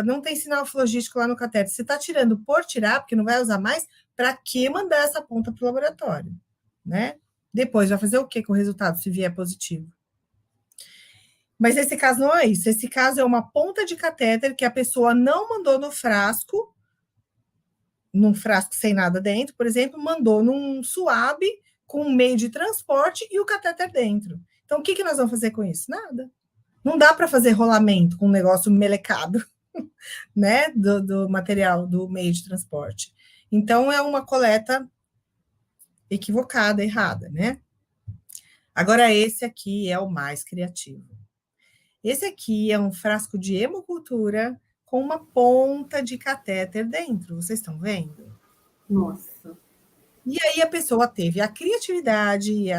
não tem sinal flogístico lá no catéter, você está tirando por tirar, porque não vai usar mais, para que mandar essa ponta para o laboratório? Né? Depois vai fazer o que com o resultado, se vier positivo? Mas esse caso não é isso. Esse caso é uma ponta de catéter que a pessoa não mandou no frasco num frasco sem nada dentro, por exemplo, mandou num suave com um meio de transporte e o catéter dentro. Então, o que nós vamos fazer com isso? Nada. Não dá para fazer rolamento com um negócio melecado, né, do material, do meio de transporte. Então, é uma coleta equivocada, errada, né? Agora, esse aqui é o mais criativo. Esse aqui é um frasco de hemocultura com uma ponta de catéter dentro. Vocês estão vendo? Nossa. E aí a pessoa teve a criatividade e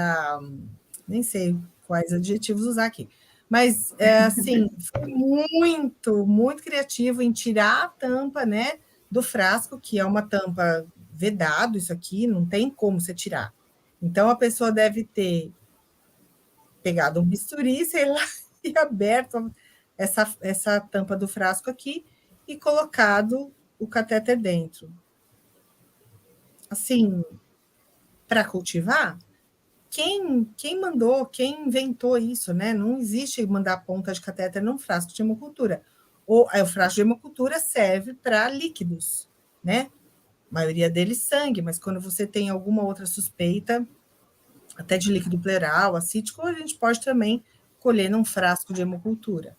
nem sei quais adjetivos usar aqui, mas, assim, foi muito, muito criativo em tirar a tampa, né, do frasco, que é uma tampa vedado, isso aqui, não tem como você tirar. Então, a pessoa deve ter pegado um bisturi, sei lá, e aberto essa tampa do frasco aqui e colocado o catéter dentro. Assim, para cultivar, quem mandou, quem inventou isso, né? Não existe mandar ponta de catéter num frasco de hemocultura. O frasco de hemocultura serve para líquidos, né? A maioria deles sangue, mas quando você tem alguma outra suspeita, até de líquido pleural, acítico, a gente pode também colher num frasco de hemocultura.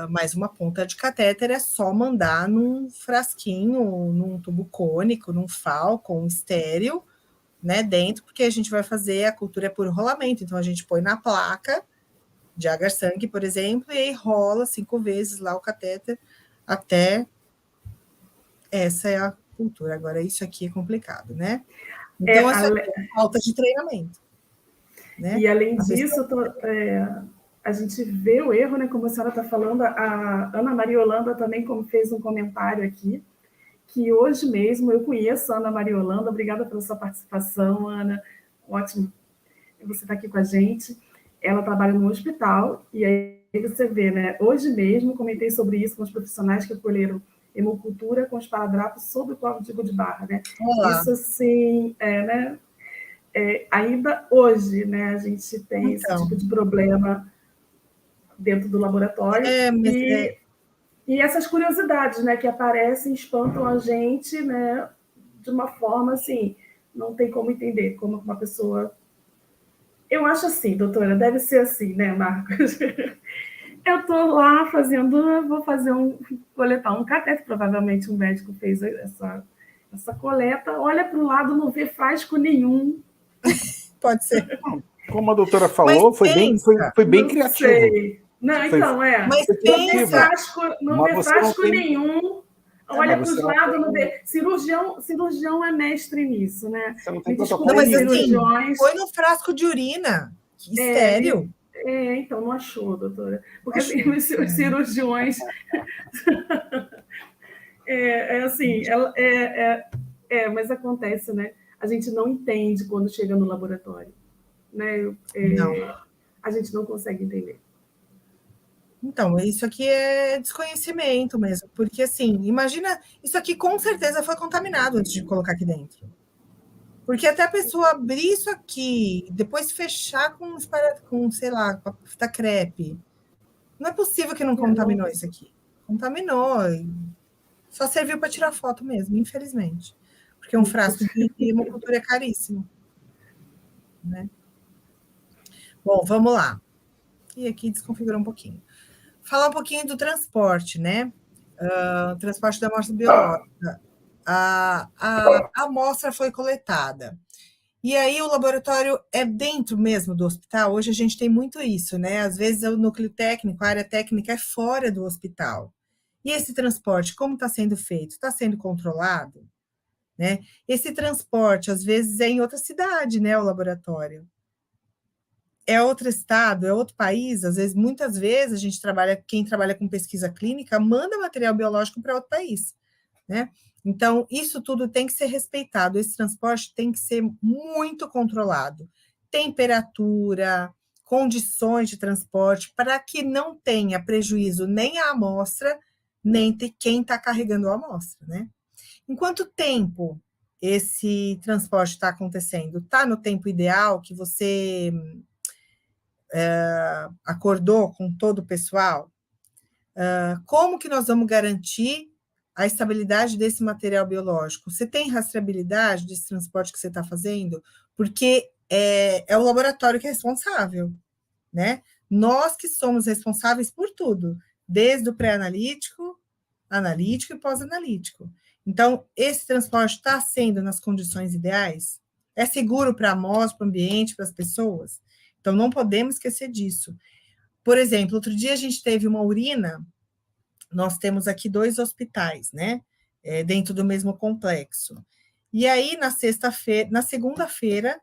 Mas uma ponta de catéter é só mandar num frasquinho, num tubo cônico, num falcon estéril, né, dentro, porque a gente vai fazer a cultura por rolamento. Então, a gente põe na placa de agar-sangue, por exemplo, e aí rola 5 vezes lá o catéter até essa é a cultura. Agora, isso aqui é complicado, né? Então, essa é falta de treinamento. Né? E, além disso, a gente vê o erro, né? Como a senhora está falando, a Ana Maria Holanda também fez um comentário aqui, que hoje mesmo eu conheço a Ana Maria Holanda. Obrigada pela sua participação, Ana. Ótimo você estar aqui com a gente. Ela trabalha no hospital, e aí você vê, né? Hoje mesmo comentei sobre isso com os profissionais que colheram hemocultura com esparadrapo sob o código de barra, né? Olá. Isso, assim, né? Ainda hoje, né? A gente tem esse tipo de problema dentro do laboratório. E essas curiosidades, né, que aparecem, espantam a gente, né, de uma forma assim, não tem como entender como uma pessoa... Eu acho assim, doutora, deve ser assim, né, Marcos? Eu estou lá coletar um catéter, provavelmente um médico fez essa coleta, olha para o lado, não vê frasco nenhum. Pode ser. Como a doutora falou, foi bem criativo. Sei. Não, então, Mas não vê frasco nenhum, olha para os lados, não vê. Cirurgião é mestre nisso, né? Você não tem mas cirurgiões. Foi no frasco de urina, estéril. Então, não achou, doutora. Porque assim, os cirurgiões... mas acontece, né? A gente não entende quando chega no laboratório. Né? A gente não consegue entender. Então, isso aqui é desconhecimento mesmo, porque assim, imagina, isso aqui com certeza foi contaminado antes de colocar aqui dentro. Porque até a pessoa abrir isso aqui, depois fechar com sei lá, com a fita crepe, não é possível que não contaminou isso aqui. Contaminou, só serviu para tirar foto mesmo, infelizmente. Porque um frasco de hemocultura é caríssimo. Né? Bom, vamos lá. E aqui desconfigurou um pouquinho. Falar um pouquinho do transporte, né? Transporte da amostra biológica. A amostra foi coletada. E aí o laboratório é dentro mesmo do hospital. Hoje a gente tem muito isso, né? Às vezes o núcleo técnico, a área técnica é fora do hospital. E esse transporte, como está sendo feito? Está sendo controlado? Né? Esse transporte, às vezes, é em outra cidade, né? O laboratório. É outro estado, é outro país. Às vezes, muitas vezes, quem trabalha com pesquisa clínica manda material biológico para outro país, né? Então, isso tudo tem que ser respeitado. Esse transporte tem que ser muito controlado. Temperatura, condições de transporte, para que não tenha prejuízo nem à amostra, nem quem está carregando a amostra, né? Em quanto tempo esse transporte está acontecendo? Está no tempo ideal que você acordou com todo o pessoal? Como que nós vamos garantir a estabilidade desse material biológico? Você tem rastreabilidade desse transporte que você está fazendo? Porque é o laboratório que é responsável, né? Nós que somos responsáveis por tudo, desde o pré-analítico, analítico e pós-analítico. Então, esse transporte está sendo nas condições ideais? É seguro para a amostra, para o ambiente, para as pessoas? Então, não podemos esquecer disso. Por exemplo, outro dia a gente teve uma urina, nós temos aqui 2 hospitais, né? Dentro do mesmo complexo. E aí, na segunda-feira,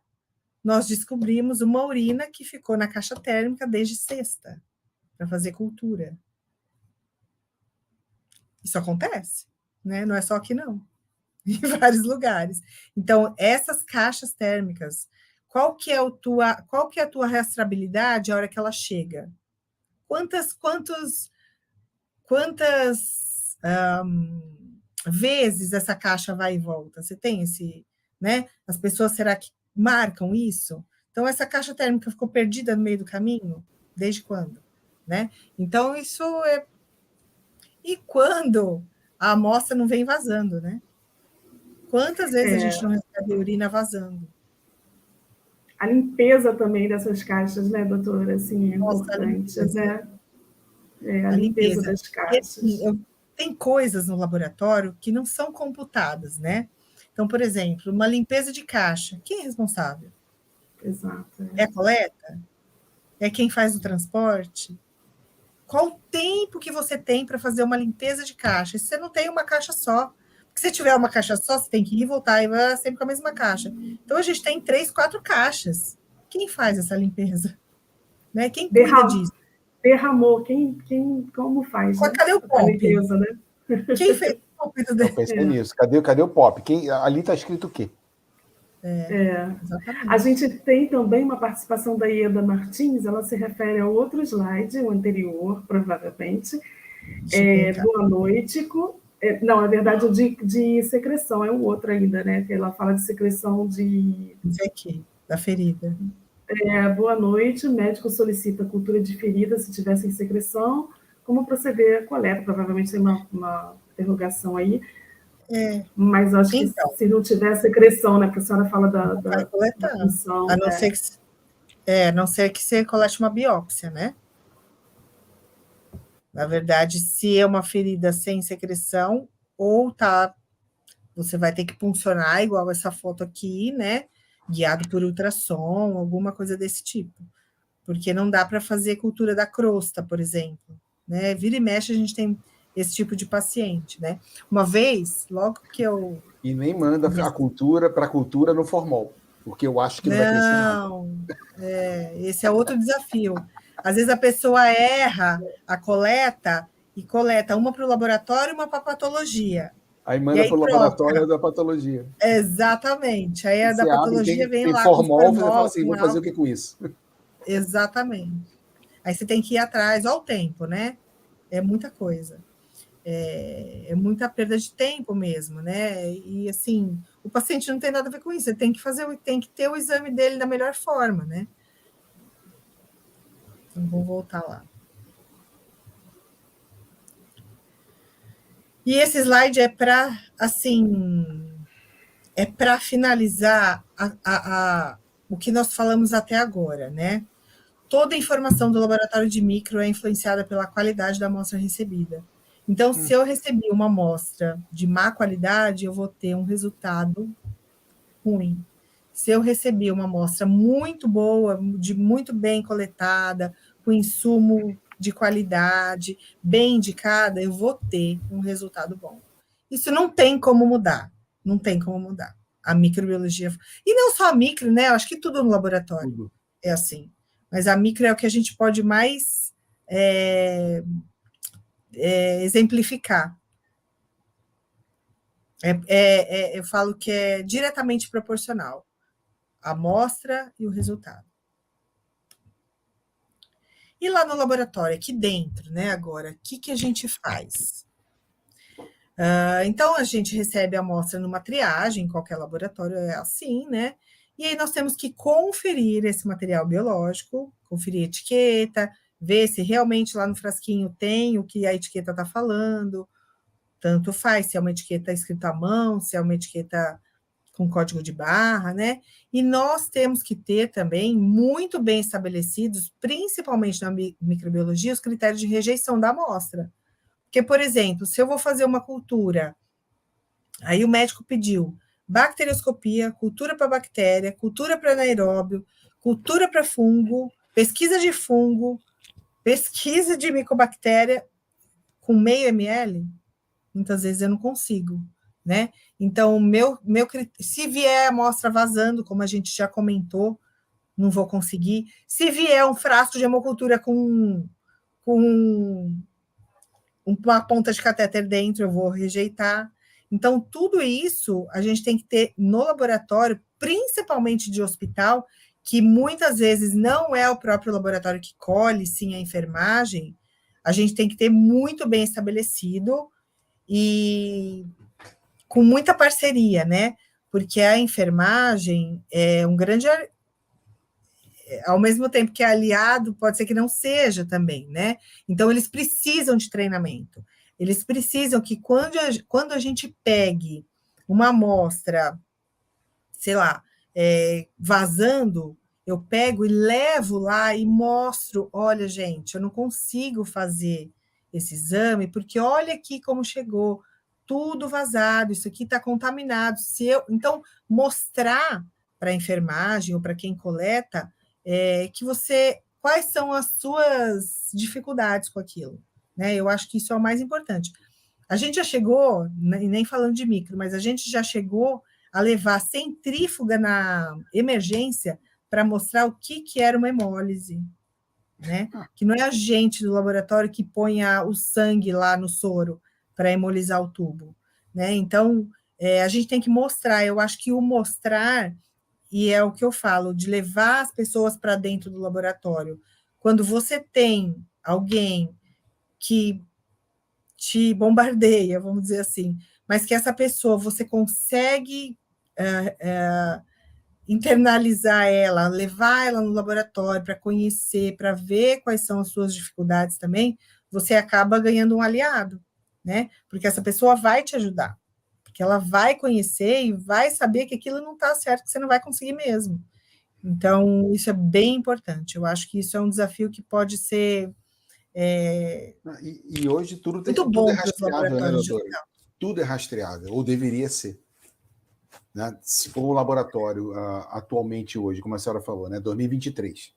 nós descobrimos uma urina que ficou na caixa térmica desde sexta, para fazer cultura. Isso acontece, né? Não é só aqui, não. Em vários lugares. Então, essas caixas térmicas, qual que é a tua rastreabilidade a hora que ela chega? Quantas vezes essa caixa vai e volta? Você tem esse, né? As pessoas, será que marcam isso? Então, essa caixa térmica ficou perdida no meio do caminho? Desde quando? Né? Então, isso é... E quando a amostra não vem vazando, né? Quantas vezes a gente não recebe urina vazando? A limpeza também dessas caixas, né, doutora? Assim, é importante, né? A limpeza das caixas. E, assim, tem coisas no laboratório que não são computadas, né? Então, por exemplo, uma limpeza de caixa. Quem é responsável? Exato. É a coleta? É quem faz o transporte? Qual o tempo que você tem para fazer uma limpeza de caixa? Se você não tem uma caixa só. Porque se tiver uma caixa só, você tem que ir e voltar, e vai sempre com a mesma caixa. Então, a gente tem 3, 4 caixas. Quem faz essa limpeza? Né? Quem cuida disso? Derramou. Como faz? Né? Cadê o POP? Limpeza, né? Quem fez o POP do Eu pensei nisso. Cadê o POP? Ali está escrito o quê? A gente tem também uma participação da Ieda Martins, ela se refere a outro slide, o anterior, provavelmente. Boa noite. Não, na verdade, o de secreção é o outro ainda, né? Que ela fala de secreção de... aqui, da ferida. Boa noite, médico solicita cultura de ferida se tiver sem secreção. Como proceder a coleta? Provavelmente tem uma interrogação aí. Mas acho que se não tiver secreção, né? Porque a senhora fala da função. A não ser que você colete uma biópsia, né? Na verdade, se é uma ferida sem secreção, você vai ter que puncionar, igual essa foto aqui, né? Guiado por ultrassom, alguma coisa desse tipo. Porque não dá para fazer cultura da crosta, por exemplo. Né? Vira e mexe, a gente tem esse tipo de paciente, né? Uma vez, logo que eu... E nem manda a cultura para a cultura no formol, porque eu acho que não vai crescer nada. Não, esse é outro desafio. Às vezes a pessoa erra a coleta e coleta uma para o laboratório e uma para a patologia. Aí manda para o laboratório da patologia. Exatamente. Aí a da patologia vem lá com formol, você fala assim, vou fazer o que com isso? Exatamente. Aí você tem que ir atrás, olha o tempo, né? É muita coisa. É muita perda de tempo mesmo, né? E assim, o paciente não tem nada a ver com isso, ele tem que ter o exame dele da melhor forma, né? Então, vou voltar lá. E esse slide é para, assim, para finalizar o que nós falamos até agora, né? Toda a informação do laboratório de micro é influenciada pela qualidade da amostra recebida. Então, se eu recebi uma amostra de má qualidade, eu vou ter um resultado ruim. Se eu recebi uma amostra muito boa, muito bem coletada, com insumo de qualidade, bem indicada, eu vou ter um resultado bom. Isso não tem como mudar. Não tem como mudar. A microbiologia... E não só a micro, né? Eu acho que tudo no laboratório é assim. Mas a micro é o que a gente pode mais exemplificar. Eu falo que é diretamente proporcional. A amostra e o resultado. E lá no laboratório, aqui dentro, né, agora, o que a gente faz? Então, a gente recebe a amostra numa triagem, em qualquer laboratório é assim, né? E aí nós temos que conferir esse material biológico, conferir a etiqueta, ver se realmente lá no frasquinho tem o que a etiqueta está falando, tanto faz, se é uma etiqueta escrita à mão, se é uma etiqueta com código de barra, né? E nós temos que ter também muito bem estabelecidos, principalmente na microbiologia, os critérios de rejeição da amostra. Porque, por exemplo, se eu vou fazer uma cultura, aí o médico pediu bacterioscopia, cultura para bactéria, cultura para anaeróbio, cultura para fungo, pesquisa de fungo, pesquisa de micobactéria com meio ml, muitas vezes eu não consigo, né? Então, se vier a amostra vazando, como a gente já comentou, não vou conseguir. Se vier um frasco de hemocultura com uma ponta de catéter dentro, eu vou rejeitar. Então, tudo isso a gente tem que ter no laboratório, principalmente de hospital, que muitas vezes não é o próprio laboratório que colhe, sim a enfermagem, a gente tem que ter muito bem estabelecido e com muita parceria, né? Porque a enfermagem é um grande... Ao mesmo tempo que é aliado, pode ser que não seja também, né? Então, eles precisam de treinamento. Eles precisam que quando a gente pegue uma amostra, sei lá, vazando, eu pego e levo lá e mostro, olha, gente, eu não consigo fazer esse exame, porque olha aqui como chegou, tudo vazado, isso aqui está contaminado. Então, mostrar para a enfermagem ou para quem coleta quais são as suas dificuldades com aquilo, né? Eu acho que isso é o mais importante. A gente já chegou, nem falando de micro, mas a gente já chegou a levar centrífuga na emergência para mostrar o que era uma hemólise, né? Que não é a gente do laboratório que põe o sangue lá no soro para hemolizar o tubo, né? Então, a gente tem que mostrar. Eu acho que o mostrar, e é o que eu falo, de levar as pessoas para dentro do laboratório. Quando você tem alguém que te bombardeia, vamos dizer assim, mas que essa pessoa, você consegue internalizar ela, levar ela no laboratório para conhecer, para ver quais são as suas dificuldades também, você acaba ganhando um aliado, né? Porque essa pessoa vai te ajudar, porque ela vai conhecer e vai saber que aquilo não está certo, que você não vai conseguir mesmo. Então, isso é bem importante. Eu acho que isso é um desafio que pode ser... E hoje tudo muito bom é para os rastreável, né, laboratórios. doutora? Tudo é rastreável, ou deveria ser. Né? Se for um laboratório atualmente hoje, como a senhora falou, né, 2023,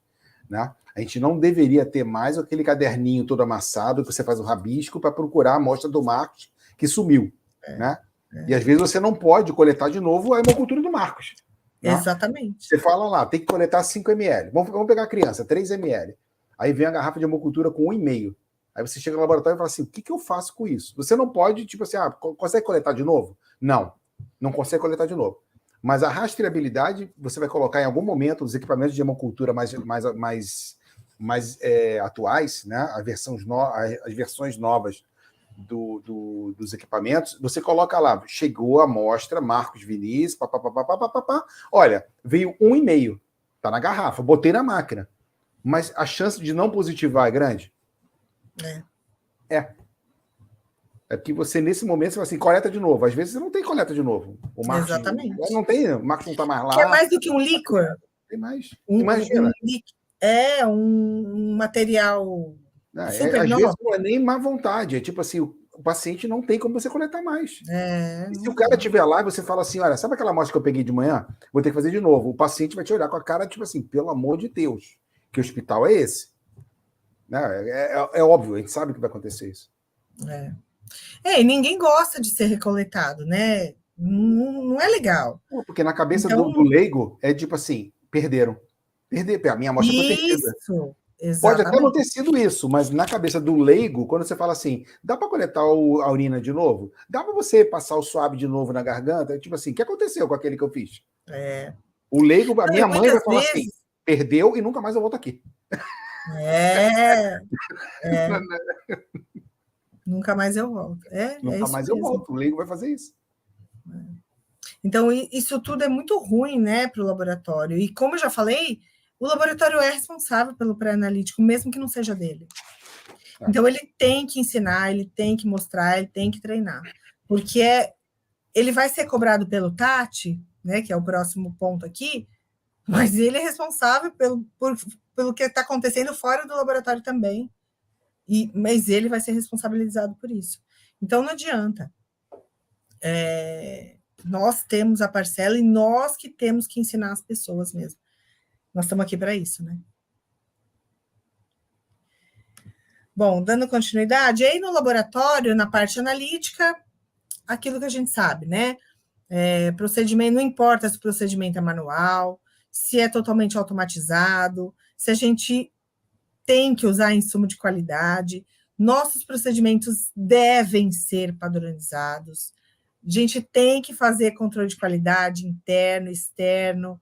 né, a gente não deveria ter mais aquele caderninho todo amassado que você faz o rabisco para procurar a amostra do Marcos que sumiu. Né? E às vezes você não pode coletar de novo a hemocultura do Marcos. Né? Exatamente. Você fala lá, tem que coletar 5 ml. Vamos pegar a criança, 3 ml. Aí vem a garrafa de hemocultura com 1,5. Aí você chega no laboratório e fala assim, o que eu faço com isso? Você não pode, tipo assim, consegue coletar de novo? Não consegue coletar de novo. Mas a rastreabilidade, você vai colocar em algum momento os equipamentos de hemocultura mais atuais, né? As versões novas dos equipamentos, você coloca lá, chegou a amostra, Marcos Vinícius, papapá. Olha, veio 1,5, tá na garrafa, botei na máquina. Mas a chance de não positivar é grande? É que você, nesse momento, você fala assim, coleta de novo. Às vezes você não tem coleta de novo. O Marcos Exatamente. Não tem, o Marcos não está mais lá. Que é mais do que um líquor. Tem mais. Imagina. Um material super às novo. vezes não é nem má vontade. É tipo assim, o paciente não tem como você coletar mais. E se o cara estiver lá e você fala assim, olha, sabe aquela amostra que eu peguei de manhã? Vou ter que fazer de novo. O paciente vai te olhar com a cara, tipo assim, pelo amor de Deus, que hospital é esse? Né? É óbvio, a gente sabe que vai acontecer isso. E ninguém gosta de ser recoletado, né? Não é legal. Porque na cabeça do leigo é tipo assim, perderam. A minha amostra foi perdida. Isso, exatamente. Pode até não ter sido isso, mas na cabeça do leigo, quando você fala assim, dá para coletar a urina de novo? Dá para você passar o suave de novo na garganta? Tipo assim, o que aconteceu com aquele que eu fiz? O leigo, a minha mãe vai falar assim, perdeu e nunca mais eu volto aqui. Nunca mais eu volto. Nunca mais eu volto. O leigo vai fazer isso. Então, isso tudo é muito ruim, né, para o laboratório. E como eu já falei, o laboratório é responsável pelo pré-analítico, mesmo que não seja dele. Então, ele tem que ensinar, ele tem que mostrar, ele tem que treinar. porque ele vai ser cobrado pelo Tati, né, que é o próximo ponto aqui, mas ele é responsável pelo que está acontecendo fora do laboratório também, mas ele vai ser responsabilizado por isso. Então, não adianta. Nós temos a parcela e nós que temos que ensinar as pessoas mesmo. Nós estamos aqui para isso, né? Bom, dando continuidade, aí no laboratório, na parte analítica, aquilo que a gente sabe, né? Procedimento, não importa se o procedimento é manual, se é totalmente automatizado, se a gente tem que usar insumo de qualidade, nossos procedimentos devem ser padronizados, a gente tem que fazer controle de qualidade interno, externo,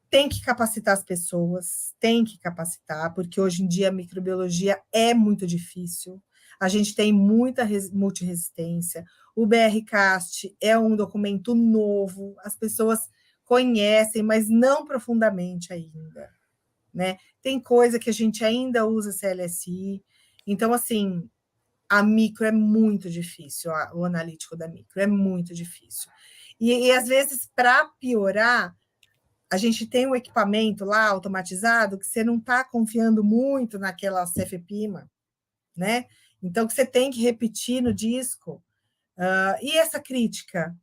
tem que capacitar as pessoas, tem que capacitar, porque hoje em dia a microbiologia é muito difícil, a gente tem muita multiresistência, o BRCAST é um documento novo, as pessoas conhecem, mas não profundamente ainda, né? Tem coisa que a gente ainda usa CLSI, então, assim, a micro é muito difícil, o analítico da micro é muito difícil. E às vezes, para piorar, a gente tem um equipamento lá automatizado que você não está confiando muito naquela cefepima, né? Então, que você tem que repetir no disco. E essa crítica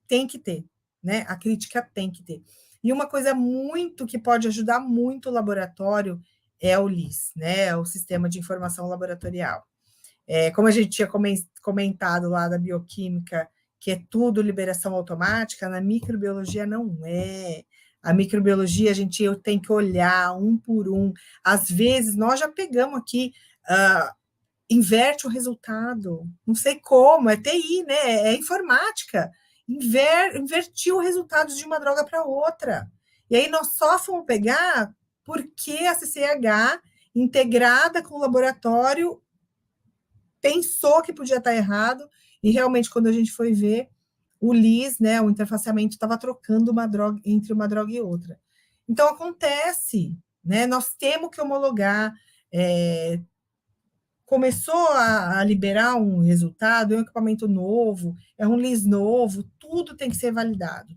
tem que ter, né? A crítica tem que ter. E uma coisa muito que pode ajudar muito o laboratório é o LIS, né? O Sistema de Informação Laboratorial. Como a gente tinha comentado lá da bioquímica, que é tudo liberação automática, na microbiologia não é. A microbiologia a gente tem que olhar um por um. Às vezes, nós já pegamos aqui, inverte o resultado. Não sei como, é TI, né? É informática. Invertiu o resultado de uma droga para outra. E aí nós só fomos pegar porque a CCH, integrada com o laboratório, pensou que podia estar errado, e realmente, quando a gente foi ver, o LIS, né, o interfaceamento, estava trocando uma droga entre uma droga e outra. Então, acontece, né? Nós temos que homologar. Começou a liberar um resultado, é um equipamento novo, é um LIS novo, tudo tem que ser validado,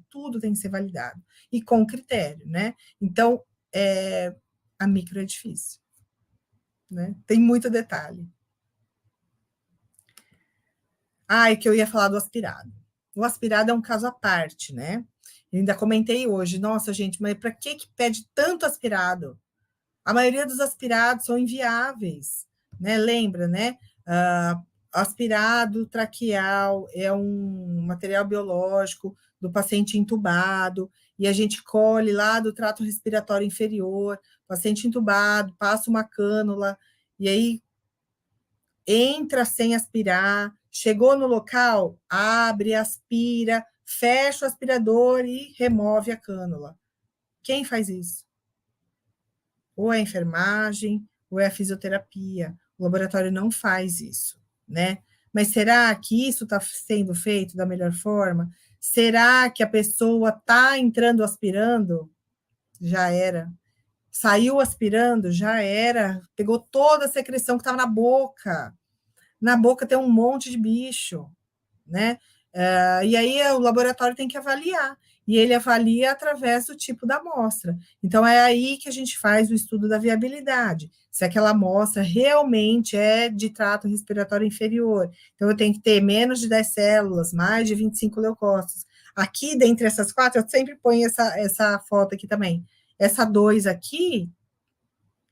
e com critério, né? Então, a micro é difícil, né? Tem muito detalhe. E que eu ia falar do aspirado. O aspirado é um caso à parte, né? Eu ainda comentei hoje, nossa, gente, mas para que pede tanto aspirado? A maioria dos aspirados são inviáveis, né? Lembra, né? Aspirado traqueal é um material biológico do paciente entubado, e a gente colhe lá do trato respiratório inferior, paciente entubado, passa uma cânula, e aí entra sem aspirar, chegou no local, abre, aspira, fecha o aspirador e remove a cânula. Quem faz isso? Ou é a enfermagem, ou é a fisioterapia. O laboratório não faz isso, né? Mas será que isso está sendo feito da melhor forma? Será que a pessoa está entrando aspirando? Já era. Saiu aspirando? Já era. Pegou toda a secreção que estava na boca. Na boca tem um monte de bicho, né? E aí o laboratório tem que avaliar, e ele avalia através do tipo da amostra. Então, é aí que a gente faz o estudo da viabilidade, se aquela amostra realmente é de trato respiratório inferior. Então, eu tenho que ter menos de 10 células, mais de 25 leucócitos. Aqui, dentre essas 4, eu sempre ponho essa foto aqui também. Essa 2 aqui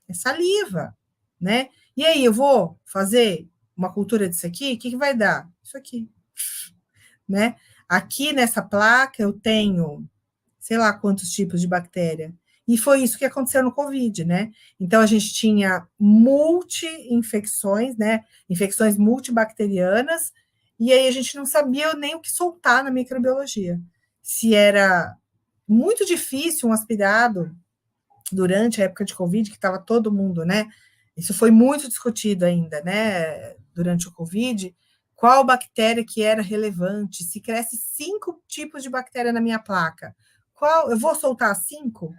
é saliva, né? E aí, eu vou fazer uma cultura disso aqui, o que vai dar? Isso aqui, né? Aqui nessa placa eu tenho, sei lá quantos tipos de bactéria, e foi isso que aconteceu no COVID, né? Então, a gente tinha multi-infecções, né? Infecções multibacterianas, e aí a gente não sabia nem o que soltar na microbiologia. Se era muito difícil um aspirado durante a época de COVID, que estava todo mundo, né? Isso foi muito discutido ainda, né? Durante o COVID, qual bactéria que era relevante, se cresce 5 tipos de bactéria na minha placa. Eu vou soltar 5?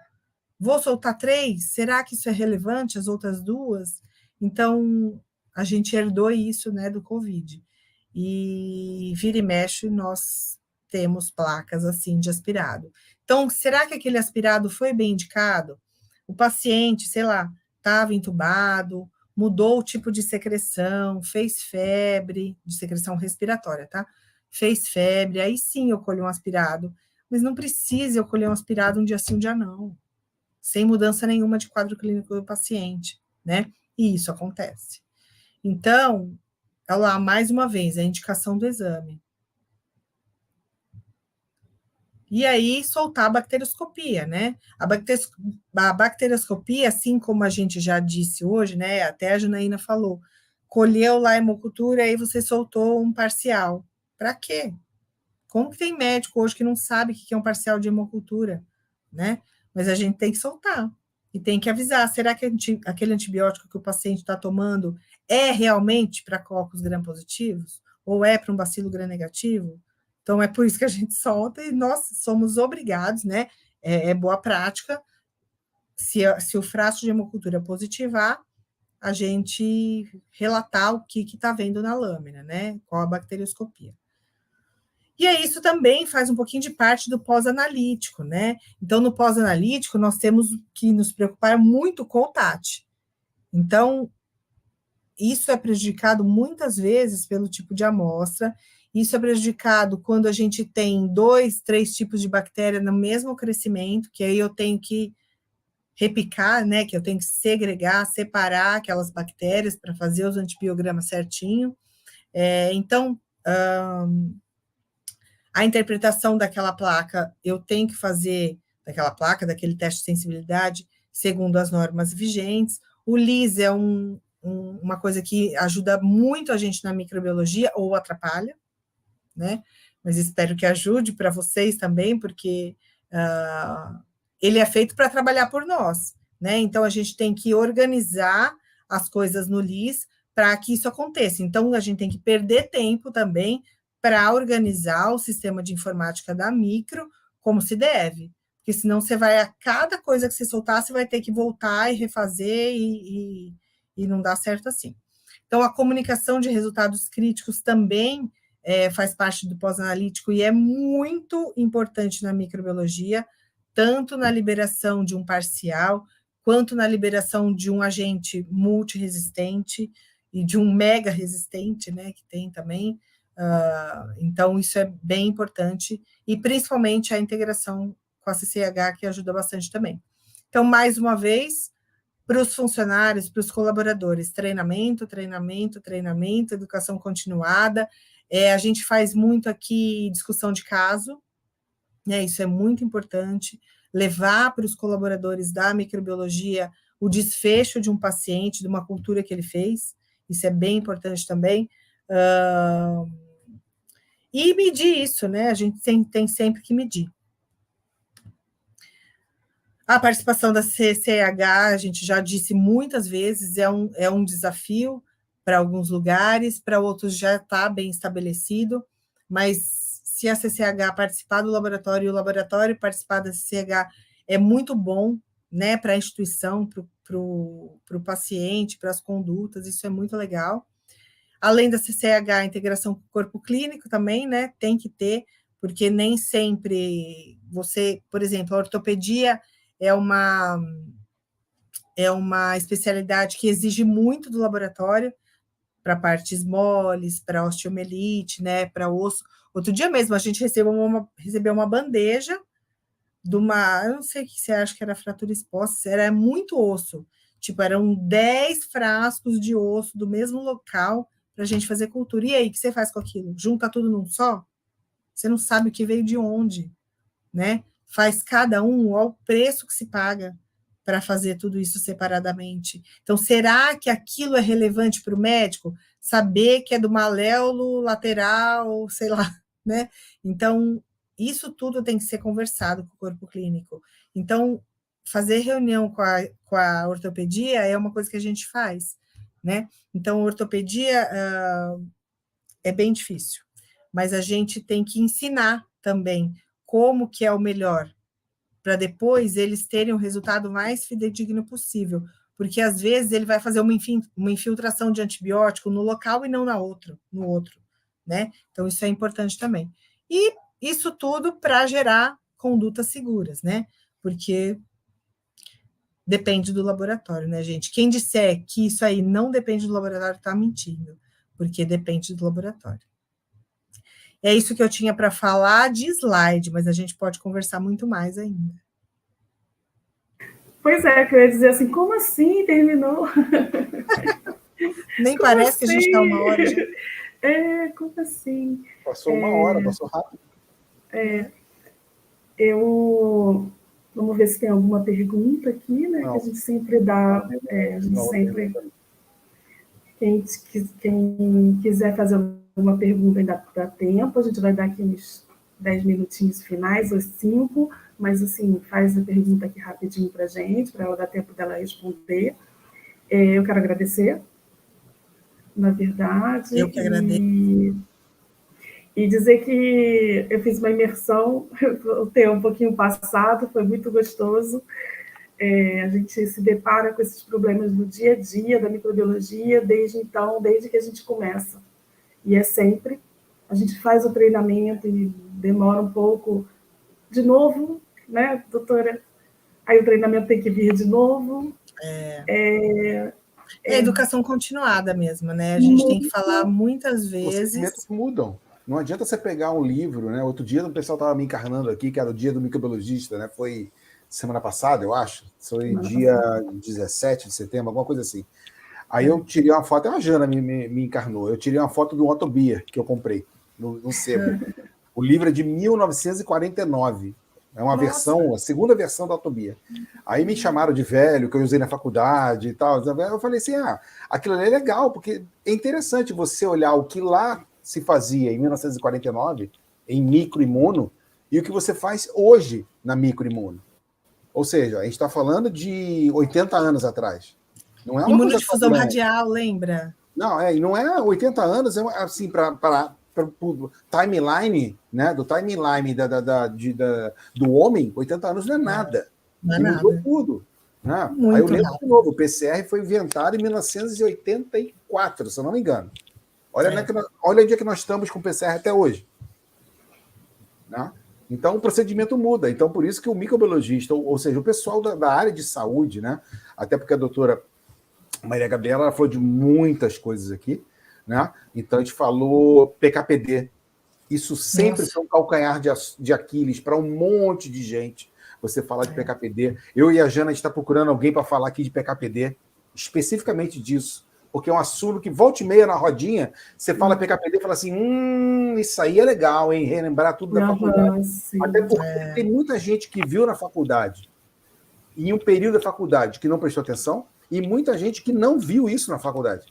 Vou soltar 3? Será que isso é relevante, as outras 2? Então, a gente herdou isso, né, do Covid. E vira e mexe, nós temos placas assim de aspirado. Então, será que aquele aspirado foi bem indicado? O paciente, sei lá, estava entubado, mudou o tipo de secreção, fez febre, de secreção respiratória, tá? Fez febre, aí sim eu colho um aspirado. Mas não precisa eu colher um aspirado um dia sim, um dia não. Sem mudança nenhuma de quadro clínico do paciente, né? E isso acontece. Então, olha lá, mais uma vez, a indicação do exame. E aí, soltar a bacterioscopia, né? A bacterioscopia, assim como a gente já disse hoje, né? Até a Janaína falou, colheu lá a hemocultura, aí você soltou um parcial. Para quê? Como que tem médico hoje que não sabe o que é um parcial de hemocultura, né? Mas a gente tem que soltar e tem que avisar. Será que aquele antibiótico que o paciente está tomando é realmente para cocos gram-positivos? Ou é para um bacilo gram-negativo? Então, é por isso que a gente solta e nós somos obrigados, né? É boa prática. Se o frasco de hemocultura positivar, a gente relatar o que está vendo na lâmina, né? Qual a bacterioscopia. E aí, isso também faz um pouquinho de parte do pós-analítico, né? Então, no pós-analítico, nós temos que nos preocupar muito com o TAT. Então, isso é prejudicado muitas vezes pelo tipo de amostra, isso é prejudicado quando a gente tem 2, 3 tipos de bactéria no mesmo crescimento, que aí eu tenho que repicar, né? Que eu tenho que segregar, separar aquelas bactérias para fazer os antibiogramas certinho. Então, a interpretação daquela placa, eu tenho que fazer daquela placa, daquele teste de sensibilidade, segundo as normas vigentes. O LIS é uma coisa que ajuda muito a gente na microbiologia, ou atrapalha, né? Mas espero que ajude para vocês também, porque ele é feito para trabalhar por nós, né? Então, a gente tem que organizar as coisas no LIS para que isso aconteça. Então, a gente tem que perder tempo também para organizar o sistema de informática da micro como se deve. Porque senão você vai, a cada coisa que você soltar, você vai ter que voltar e refazer e não dá certo assim. Então, a comunicação de resultados críticos também faz parte do pós-analítico e é muito importante na microbiologia, tanto na liberação de um parcial, quanto na liberação de um agente multiresistente e de um mega resistente, né, que tem também. Então, isso é bem importante, e principalmente a integração com a CCH, que ajuda bastante também. Então, mais uma vez, para os funcionários, para os colaboradores, treinamento, educação continuada. A gente faz muito aqui discussão de caso, né? Isso é muito importante, levar para os colaboradores da microbiologia o desfecho de um paciente, de uma cultura que ele fez, isso é bem importante também. E medir isso, né? A gente tem sempre que medir. A participação da CCH, a gente já disse muitas vezes, é um desafio para alguns lugares, para outros já está bem estabelecido, mas se a CCH participar do laboratório e o laboratório participar da CCH é muito bom, né, para a instituição, para o paciente, para as condutas, isso é muito legal. Além da CCH, a integração com o corpo clínico também, né, tem que ter, porque nem sempre você, por exemplo, a ortopedia é uma especialidade que exige muito do laboratório, para partes moles, para osteomielite, né, para osso. Outro dia mesmo, a gente recebeu uma bandeja de uma, eu não sei o que você acha que era fratura exposta, era muito osso, tipo, eram 10 frascos de osso do mesmo local para a gente fazer cultura. E aí, o que você faz com aquilo? Junta tudo num só? Você não sabe o que veio de onde, né? Faz cada um ao preço que se paga para fazer tudo isso separadamente. Então, será que aquilo é relevante para o médico? Saber que é do maléolo lateral, sei lá, né? Então, isso tudo tem que ser conversado com o corpo clínico. Então, fazer reunião com a ortopedia é uma coisa que a gente faz, né? Então, ortopedia é bem difícil, mas a gente tem que ensinar também como que é o melhor, para depois eles terem o resultado mais fidedigno possível, porque às vezes ele vai fazer uma infiltração de antibiótico no local e não no outro, né? Então, isso é importante também. E isso tudo para gerar condutas seguras, né? Porque depende do laboratório, né, gente? Quem disser que isso aí não depende do laboratório está mentindo, porque depende do laboratório. É isso que eu tinha para falar de slide, mas a gente pode conversar muito mais ainda. Pois é, que eu ia dizer assim, como assim terminou? Nem como parece assim? Que a gente está 1 hora já. Como assim? Passou 1 hora, passou rápido. Vamos ver se tem alguma pergunta aqui, né? Não. Que a gente sempre dá. A gente sempre. Quem quiser fazer alguma pergunta ainda dá tempo, a gente vai dar aqui uns 10 minutinhos finais, ou 5, mas assim, faz a pergunta aqui rapidinho para a gente, para ela dar tempo dela responder. Eu quero agradecer, na verdade. Eu que agradeço. E dizer que eu fiz uma imersão o tempo um pouquinho passado, foi muito gostoso. A gente se depara com esses problemas no dia a dia da microbiologia, desde que a gente começa. E é sempre, a gente faz o treinamento e demora um pouco, de novo, né, doutora? Aí o treinamento tem que vir de novo. É educação continuada mesmo, né? A gente tem que falar muitas vezes. Os procedimentos mudam. Não adianta você pegar um livro, né? Outro dia o pessoal estava me encarnando aqui, que era o dia do microbiologista, né? Foi semana passada, eu acho. Foi dia 17 de setembro, alguma coisa assim. Aí eu tirei uma foto, a Jana me encarnou. Eu tirei uma foto do Otto Bier, que eu comprei no sebo. O livro é de 1949. É uma versão, a segunda versão do Otto Bier. Aí me chamaram de velho, que eu usei na faculdade e tal. Eu falei assim, aquilo ali é legal, porque é interessante você olhar o que lá se fazia em 1949, em microimuno, e o que você faz hoje na microimuno. Ou seja, a gente está falando de 80 anos atrás. Não é uma imunodifusão radial, lembra? Não, e não é 80 anos, assim, para o timeline, né? Do timeline do homem, 80 anos não é nada. Não é mudou nada. Tudo. Né? Muito Aí eu lembro rápido. de novo, o PCR foi inventado em 1984, se eu não me engano. Olha onde é que nós estamos com o PCR até hoje. Né? Então, o procedimento muda. Então, por isso que o microbiologista, ou seja, o pessoal da área de saúde, né? Até porque a doutora Maria Gabriela ela falou de muitas coisas aqui, né? Então, a gente falou PKPD. Isso sempre foi um calcanhar de Aquiles para um monte de gente. Você fala de PKPD. Eu e a Jana, a gente está procurando alguém para falar aqui de PKPD, especificamente disso. Porque é um assunto que volta e meia na rodinha, você fala PKPD e fala assim, isso aí é legal, hein? Relembrar tudo da faculdade. Sim, até porque tem muita gente que viu na faculdade, em um período da faculdade, que não prestou atenção, e muita gente que não viu isso na faculdade.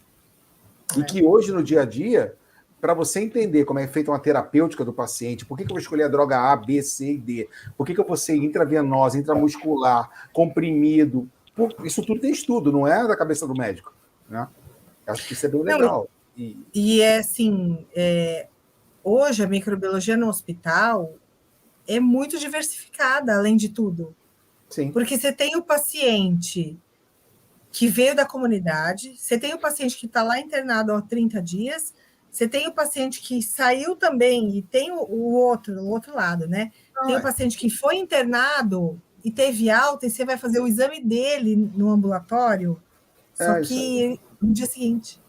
E que hoje, no dia a dia, para você entender como é feita uma terapêutica do paciente, por que eu vou escolher a droga A, B, C e D, por que eu vou ser intravenosa, intramuscular, comprimido, isso tudo tem estudo, não é da cabeça do médico, né? Acho que isso é bem legal. E é assim, hoje a microbiologia no hospital é muito diversificada, além de tudo. Sim. Porque você tem o paciente que veio da comunidade, você tem o paciente que está lá internado há 30 dias, você tem o paciente que saiu também, e tem o outro lado, né? Tem o paciente que foi internado e teve alta, e você vai fazer o exame dele no ambulatório, só que no dia seguinte.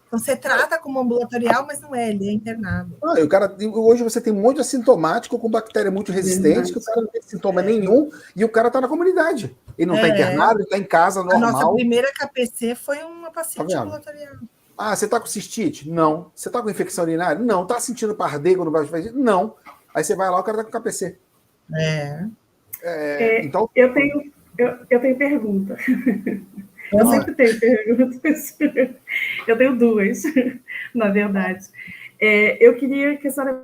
Então, você trata como ambulatorial, mas não é, ele é internado. E o cara, hoje você tem um monte de assintomático com bactéria muito resistente, que o cara não tem sintoma nenhum, e o cara está na comunidade. Ele não está internado, ele está em casa normal. A nossa primeira KPC foi uma paciente ambulatorial. Você está com cistite? Não. Você está com infecção urinária? Não. Está sentindo pardego no baixo? Não. Aí você vai lá, o cara está com KPC. Então... Eu tenho pergunta. Eu sempre tenho perguntas. Eu tenho duas, na verdade. Eu queria que a senhora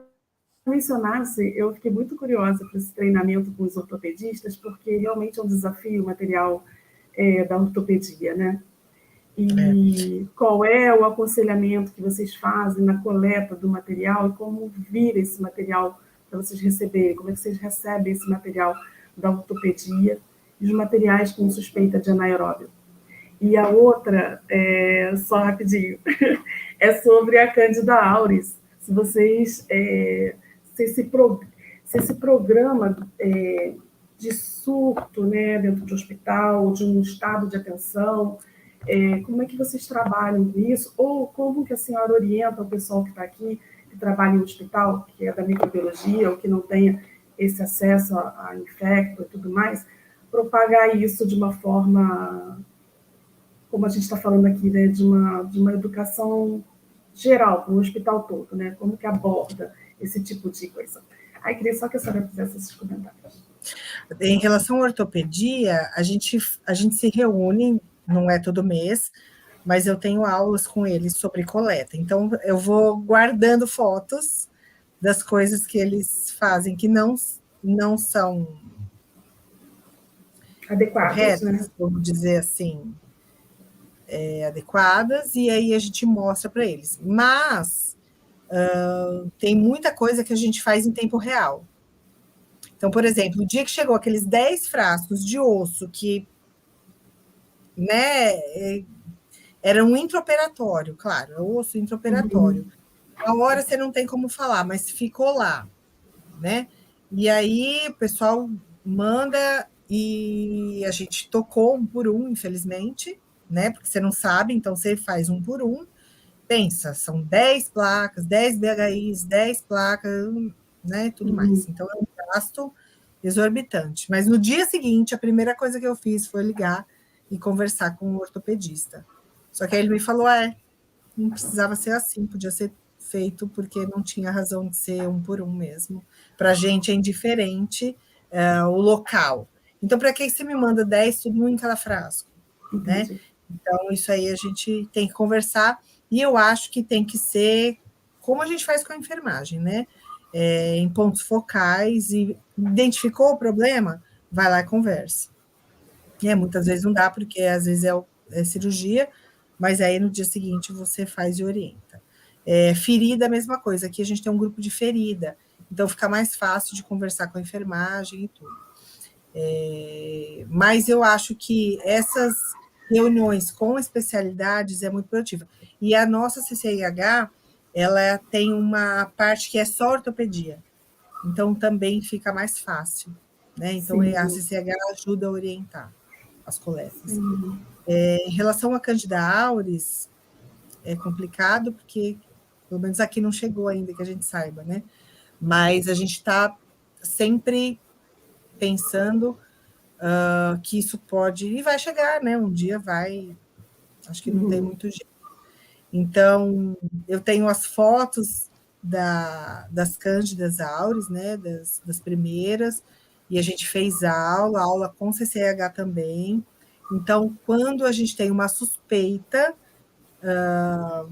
mencionasse, eu fiquei muito curiosa para esse treinamento com os ortopedistas, porque realmente é um desafio o material da ortopedia, né? E qual é o aconselhamento que vocês fazem na coleta do material e como vira esse material para vocês receberem? Como é que vocês recebem esse material da ortopedia e os materiais com suspeita de anaeróbio? E a outra, só rapidinho, é sobre a Cândida auris. Se vocês, se esse programa de surto, né, dentro de hospital, de um estado de atenção, como é que vocês trabalham com isso? Ou como que a senhora orienta o pessoal que está aqui, que trabalha em hospital, que é da microbiologia, ou que não tenha esse acesso a infecto e tudo mais, propagar isso de uma forma, como a gente está falando aqui, né, de uma educação geral, para o hospital todo, né? Como que aborda esse tipo de coisa? Aí queria só que a senhora fizesse esses comentários. Em relação à ortopedia, a gente se reúne, não é todo mês, mas eu tenho aulas com eles sobre coleta. Então, eu vou guardando fotos das coisas que eles fazem que não são adequadas, corretas, né? vamos dizer assim, adequadas, e aí a gente mostra para eles. Mas tem muita coisa que a gente faz em tempo real. Então, por exemplo, o dia que chegou aqueles 10 frascos de osso que, né, era um intraoperatório, claro, é o osso intraoperatório. A hora você não tem como falar, mas ficou lá, né? E aí o pessoal manda e a gente tocou um por um, infelizmente, né? Porque você não sabe, então você faz um por um. Pensa, são 10 placas, 10 BHIs, 10 placas, né? Tudo mais. Então é um gasto exorbitante. Mas no dia seguinte, a primeira coisa que eu fiz foi ligar e conversar com o ortopedista. Só que aí ele me falou, não precisava ser assim, podia ser feito porque não tinha razão de ser um por um mesmo. Para a gente é indiferente o local. Então, para que você me manda 10 tudo em cada frasco? Né? Então, isso aí a gente tem que conversar, e eu acho que tem que ser como a gente faz com a enfermagem, né? Em pontos focais, e identificou o problema, vai lá e conversa. Muitas vezes não dá, porque às vezes é cirurgia, mas aí no dia seguinte você faz e orienta. Ferida, a mesma coisa. Aqui a gente tem um grupo de ferida, então fica mais fácil de conversar com a enfermagem e tudo. Mas eu acho que essas reuniões com especialidades é muito produtiva. E a nossa CCIH, ela tem uma parte que é só ortopedia, então também fica mais fácil, né? Então a CCIH ajuda a orientar as coletas. Em relação à Cândida auris, é complicado, porque pelo menos aqui não chegou ainda, que a gente saiba, né? Mas a gente está sempre pensando que isso pode, e vai chegar, né? Um dia vai, acho que não tem muito jeito. Então, eu tenho as fotos das Cândidas auris, né? Das primeiras, e a gente fez aula com CCH também. Então, quando a gente tem uma suspeita, a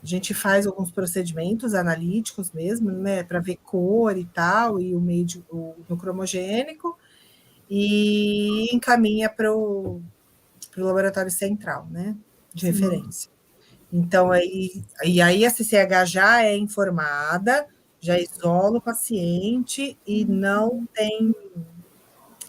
gente faz alguns procedimentos analíticos mesmo, né, para ver cor e tal, e o meio no cromogênico, e encaminha para o laboratório central, né, de referência. Então, aí a CCH já é informada, já isola o paciente e não tem,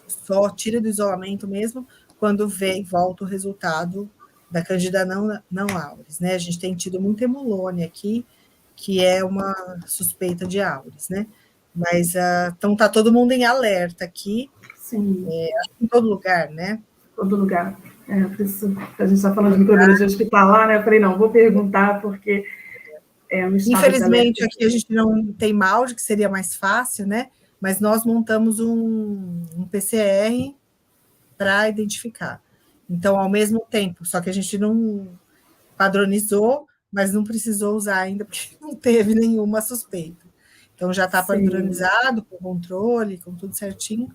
só tira do isolamento mesmo quando vem e volta o resultado da Cândida não auris, né? A gente tem tido muita hemolônia aqui, que é uma suspeita de auris, né? Mas então tá todo mundo em alerta aqui. Sim. Em todo lugar, né? Todo lugar. Por isso, a gente está falando de microbiologia hospitalar, né? Eu falei, não, vou perguntar, porque no estado infelizmente, aqui a gente não tem molde, que seria mais fácil, né? Mas nós montamos um PCR para identificar. Então, ao mesmo tempo, só que a gente não padronizou, mas não precisou usar ainda, porque não teve nenhuma suspeita. Então, já está padronizado, com controle, com tudo certinho.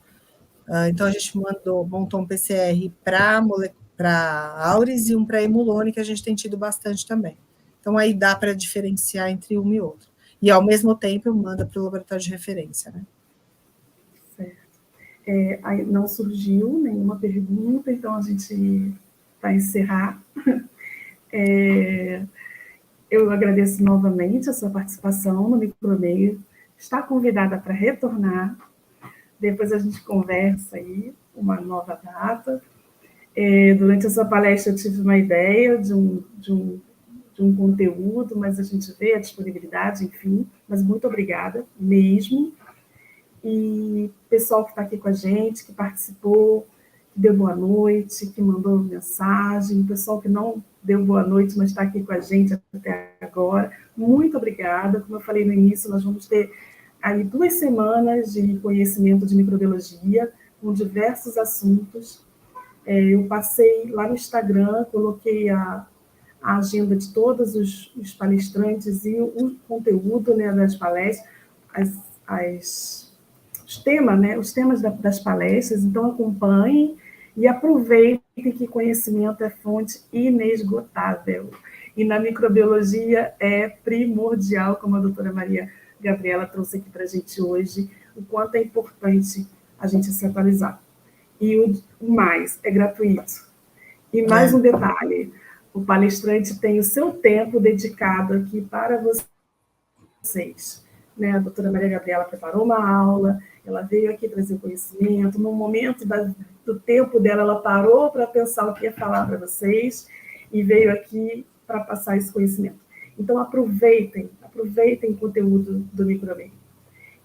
Então, a gente montou um PCR para auris e um para hemolone, que a gente tem tido bastante também. Então, aí dá para diferenciar entre um e outro. E, ao mesmo tempo, manda para o laboratório de referência, né? Aí não surgiu nenhuma pergunta, então a gente vai encerrar. Eu agradeço novamente a sua participação no Micromeio. Está convidada para retornar. Depois a gente conversa aí, uma nova data. Durante essa palestra eu tive uma ideia de um conteúdo, mas a gente vê a disponibilidade, enfim, mas muito obrigada mesmo. E pessoal que está aqui com a gente, que participou, que deu boa noite, que mandou mensagem, pessoal que não deu boa noite, mas está aqui com a gente até agora, muito obrigada. Como eu falei no início, nós vamos ter aí 2 semanas de conhecimento de microbiologia, com diversos assuntos. Eu passei lá no Instagram, coloquei a agenda de todos os palestrantes e o conteúdo, né, das palestras, os temas das palestras, então acompanhem e aproveitem que conhecimento é fonte inesgotável. E na microbiologia é primordial, como a doutora Maria Gabriela trouxe aqui para a gente hoje, o quanto é importante a gente se atualizar. E o mais, é gratuito. E mais um detalhe, o palestrante tem o seu tempo dedicado aqui para vocês. Né? A doutora Maria Gabriela preparou uma aula, ela veio aqui trazer conhecimento, no momento do tempo dela, ela parou para pensar o que ia falar para vocês e veio aqui para passar esse conhecimento. Então, aproveitem o conteúdo do Micromeio.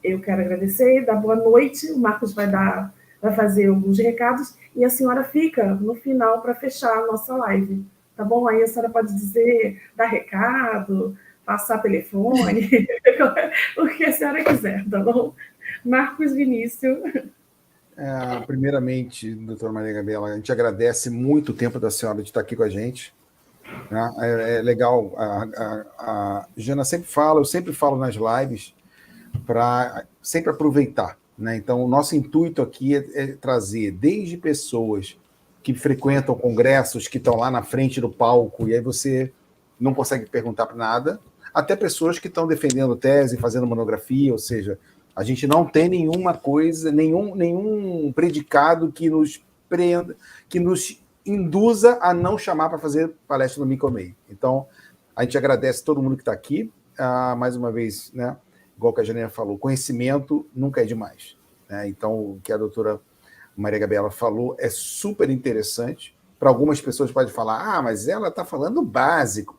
Eu quero agradecer, dar boa noite, o Marcos vai fazer alguns recados, e a senhora fica no final para fechar a nossa live, tá bom? Aí a senhora pode dizer, dar recado, passar telefone, o que a senhora quiser, tá bom? Marcos Vinícius. Primeiramente, doutora Maria Gabriela, a gente agradece muito o tempo da senhora de estar aqui com a gente. Né? É legal, a Jana sempre fala, eu sempre falo nas lives, para sempre aproveitar. Né? Então, o nosso intuito aqui é trazer desde pessoas que frequentam congressos, que estão lá na frente do palco, e aí você não consegue perguntar para nada, até pessoas que estão defendendo tese, fazendo monografia, ou seja, a gente não tem nenhuma coisa, nenhum predicado que nos prenda, que nos induza a não chamar para fazer palestra no Micromeio. Então, a gente agradece todo mundo que está aqui, mais uma vez, né? Igual que a Janina falou, conhecimento nunca é demais. Né? Então, o que a doutora Maria Gabriela falou é super interessante. Para algumas pessoas pode falar, mas ela está falando básico.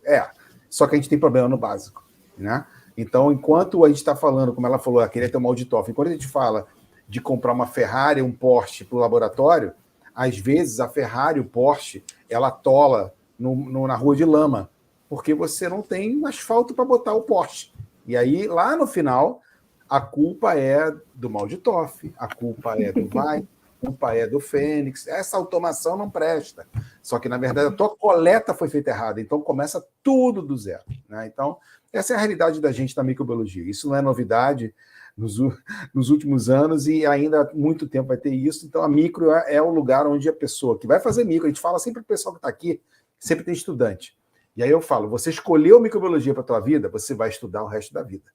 Só que a gente tem problema no básico. Né? Então, enquanto a gente está falando, como ela falou, ela queria ter uma auditófilo, enquanto a gente fala de comprar uma Ferrari, um Porsche para o laboratório, às vezes a Ferrari, o Porsche, ela atola na rua de lama, porque você não tem asfalto para botar o Porsche. E aí, lá no final, a culpa é do Malditoff, a culpa é do Vai, a culpa é do Fênix. Essa automação não presta. Só que, na verdade, a tua coleta foi feita errada. Então, começa tudo do zero. Né? Então, essa é a realidade da gente na microbiologia. Isso não é novidade nos últimos anos e ainda há muito tempo vai ter isso. Então, a micro é o lugar onde a pessoa que vai fazer micro, a gente fala sempre para o pessoal que está aqui, sempre tem estudante. E aí eu falo, você escolheu microbiologia para a tua vida, você vai estudar o resto da vida.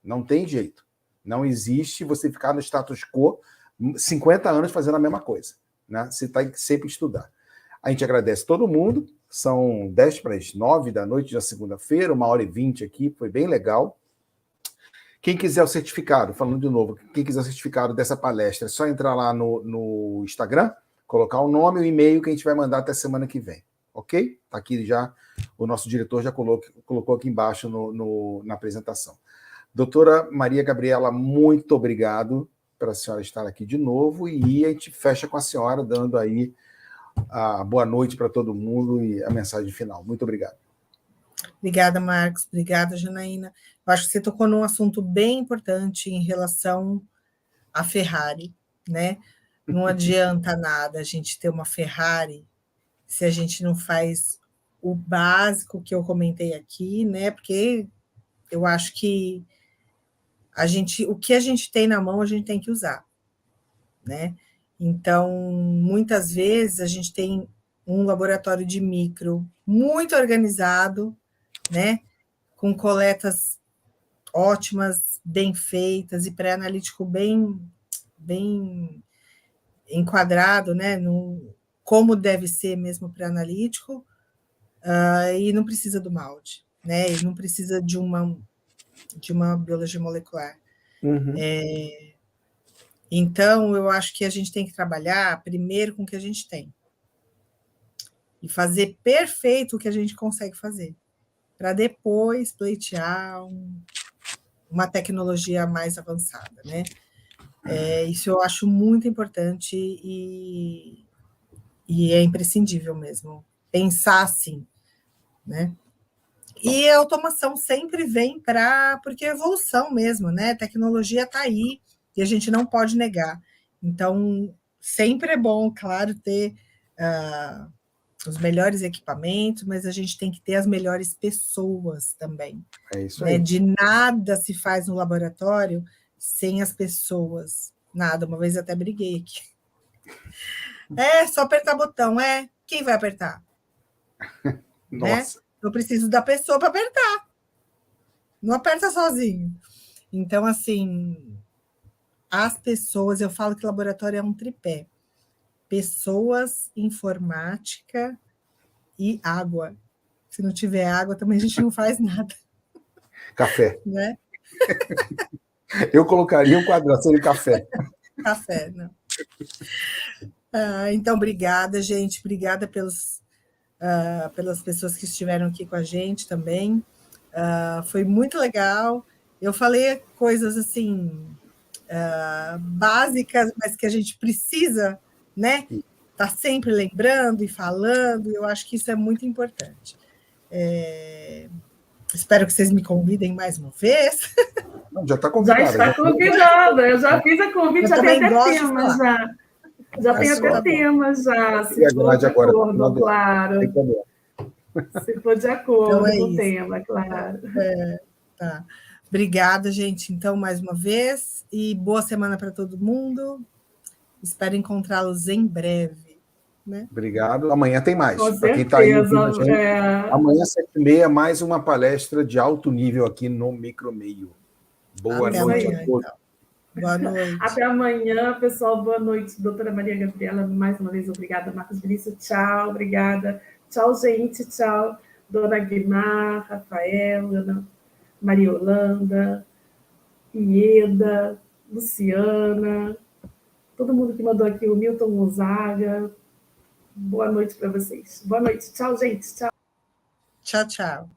Não tem jeito. Não existe você ficar no status quo 50 anos fazendo a mesma coisa. Né? Você tem que sempre estudar. A gente agradece todo mundo. São 10:50 da noite da segunda-feira, 1h20 aqui, foi bem legal. Quem quiser o certificado, falando de novo, quem quiser o certificado dessa palestra, é só entrar lá no Instagram, colocar o nome e o e-mail que a gente vai mandar até semana que vem. Ok? Está aqui já, o nosso diretor já colocou aqui embaixo na apresentação. Doutora Maria Gabriela, muito obrigado para a senhora estar aqui de novo e a gente fecha com a senhora dando aí a boa noite para todo mundo e a mensagem final. Muito obrigado. Obrigada, Marcos. Obrigada, Janaína. Eu acho que você tocou num assunto bem importante em relação à Ferrari, né? Não adianta nada a gente ter uma Ferrari se a gente não faz o básico que eu comentei aqui, né? Porque eu acho que o que a gente tem na mão, a gente tem que usar, né? Então, muitas vezes a gente tem um laboratório de micro muito organizado, né? Com coletas ótimas, bem feitas e pré-analítico bem enquadrado, né? Como deve ser mesmo pré-analítico, e não precisa do molde, né? E não precisa de uma biologia molecular. Uhum. Então, eu acho que a gente tem que trabalhar primeiro com o que a gente tem, e fazer perfeito o que a gente consegue fazer, para depois pleitear uma tecnologia mais avançada, né? Isso eu acho muito importante e é imprescindível mesmo, pensar assim, né? E a automação sempre vem porque é evolução mesmo, né? A tecnologia está aí e a gente não pode negar. Então, sempre é bom, claro, ter os melhores equipamentos, mas a gente tem que ter as melhores pessoas também. É isso né? aí. De nada se faz no laboratório sem as pessoas. Nada, uma vez até briguei aqui. Só apertar botão, quem vai apertar? Nossa. Né? Eu preciso da pessoa para apertar. Não aperta sozinho. Então, assim, as pessoas, eu falo que o laboratório é um tripé. Pessoas, informática e água. Se não tiver água, também a gente não faz nada. Café. Né? Eu colocaria um quadração de café. Café, não. Então, obrigada, gente. Obrigada pelas pessoas que estiveram aqui com a gente também. Foi muito legal. Eu falei coisas assim básicas, mas que a gente precisa, né? Tá sempre lembrando e falando. Eu acho que isso é muito importante. Espero que vocês me convidem mais uma vez. Já está convidada. Já está convidada. Eu já fiz a convite, já tem até tema já. Já tem até tema já, se for de acordo, claro. Se for de acordo com o tema, claro. Tá. Obrigada, gente, então, mais uma vez, e boa semana para todo mundo. Espero encontrá-los em breve. Né? Obrigado. Amanhã tem mais. Com certeza. Quem está aí, amanhã, 7h30, mais uma palestra de alto nível aqui no Micromeio. Boa noite a todos. Então. Boa noite. Até amanhã, pessoal. Boa noite, doutora Maria Gabriela. Mais uma vez, obrigada, Marcos Vinícius. Tchau, obrigada. Tchau, gente. Tchau, dona Guimar, Rafael, dona Maria Holanda, Ieda, Luciana, todo mundo que mandou aqui, o Milton Gonzaga. Boa noite para vocês. Boa noite. Tchau, gente. Tchau. Tchau, tchau.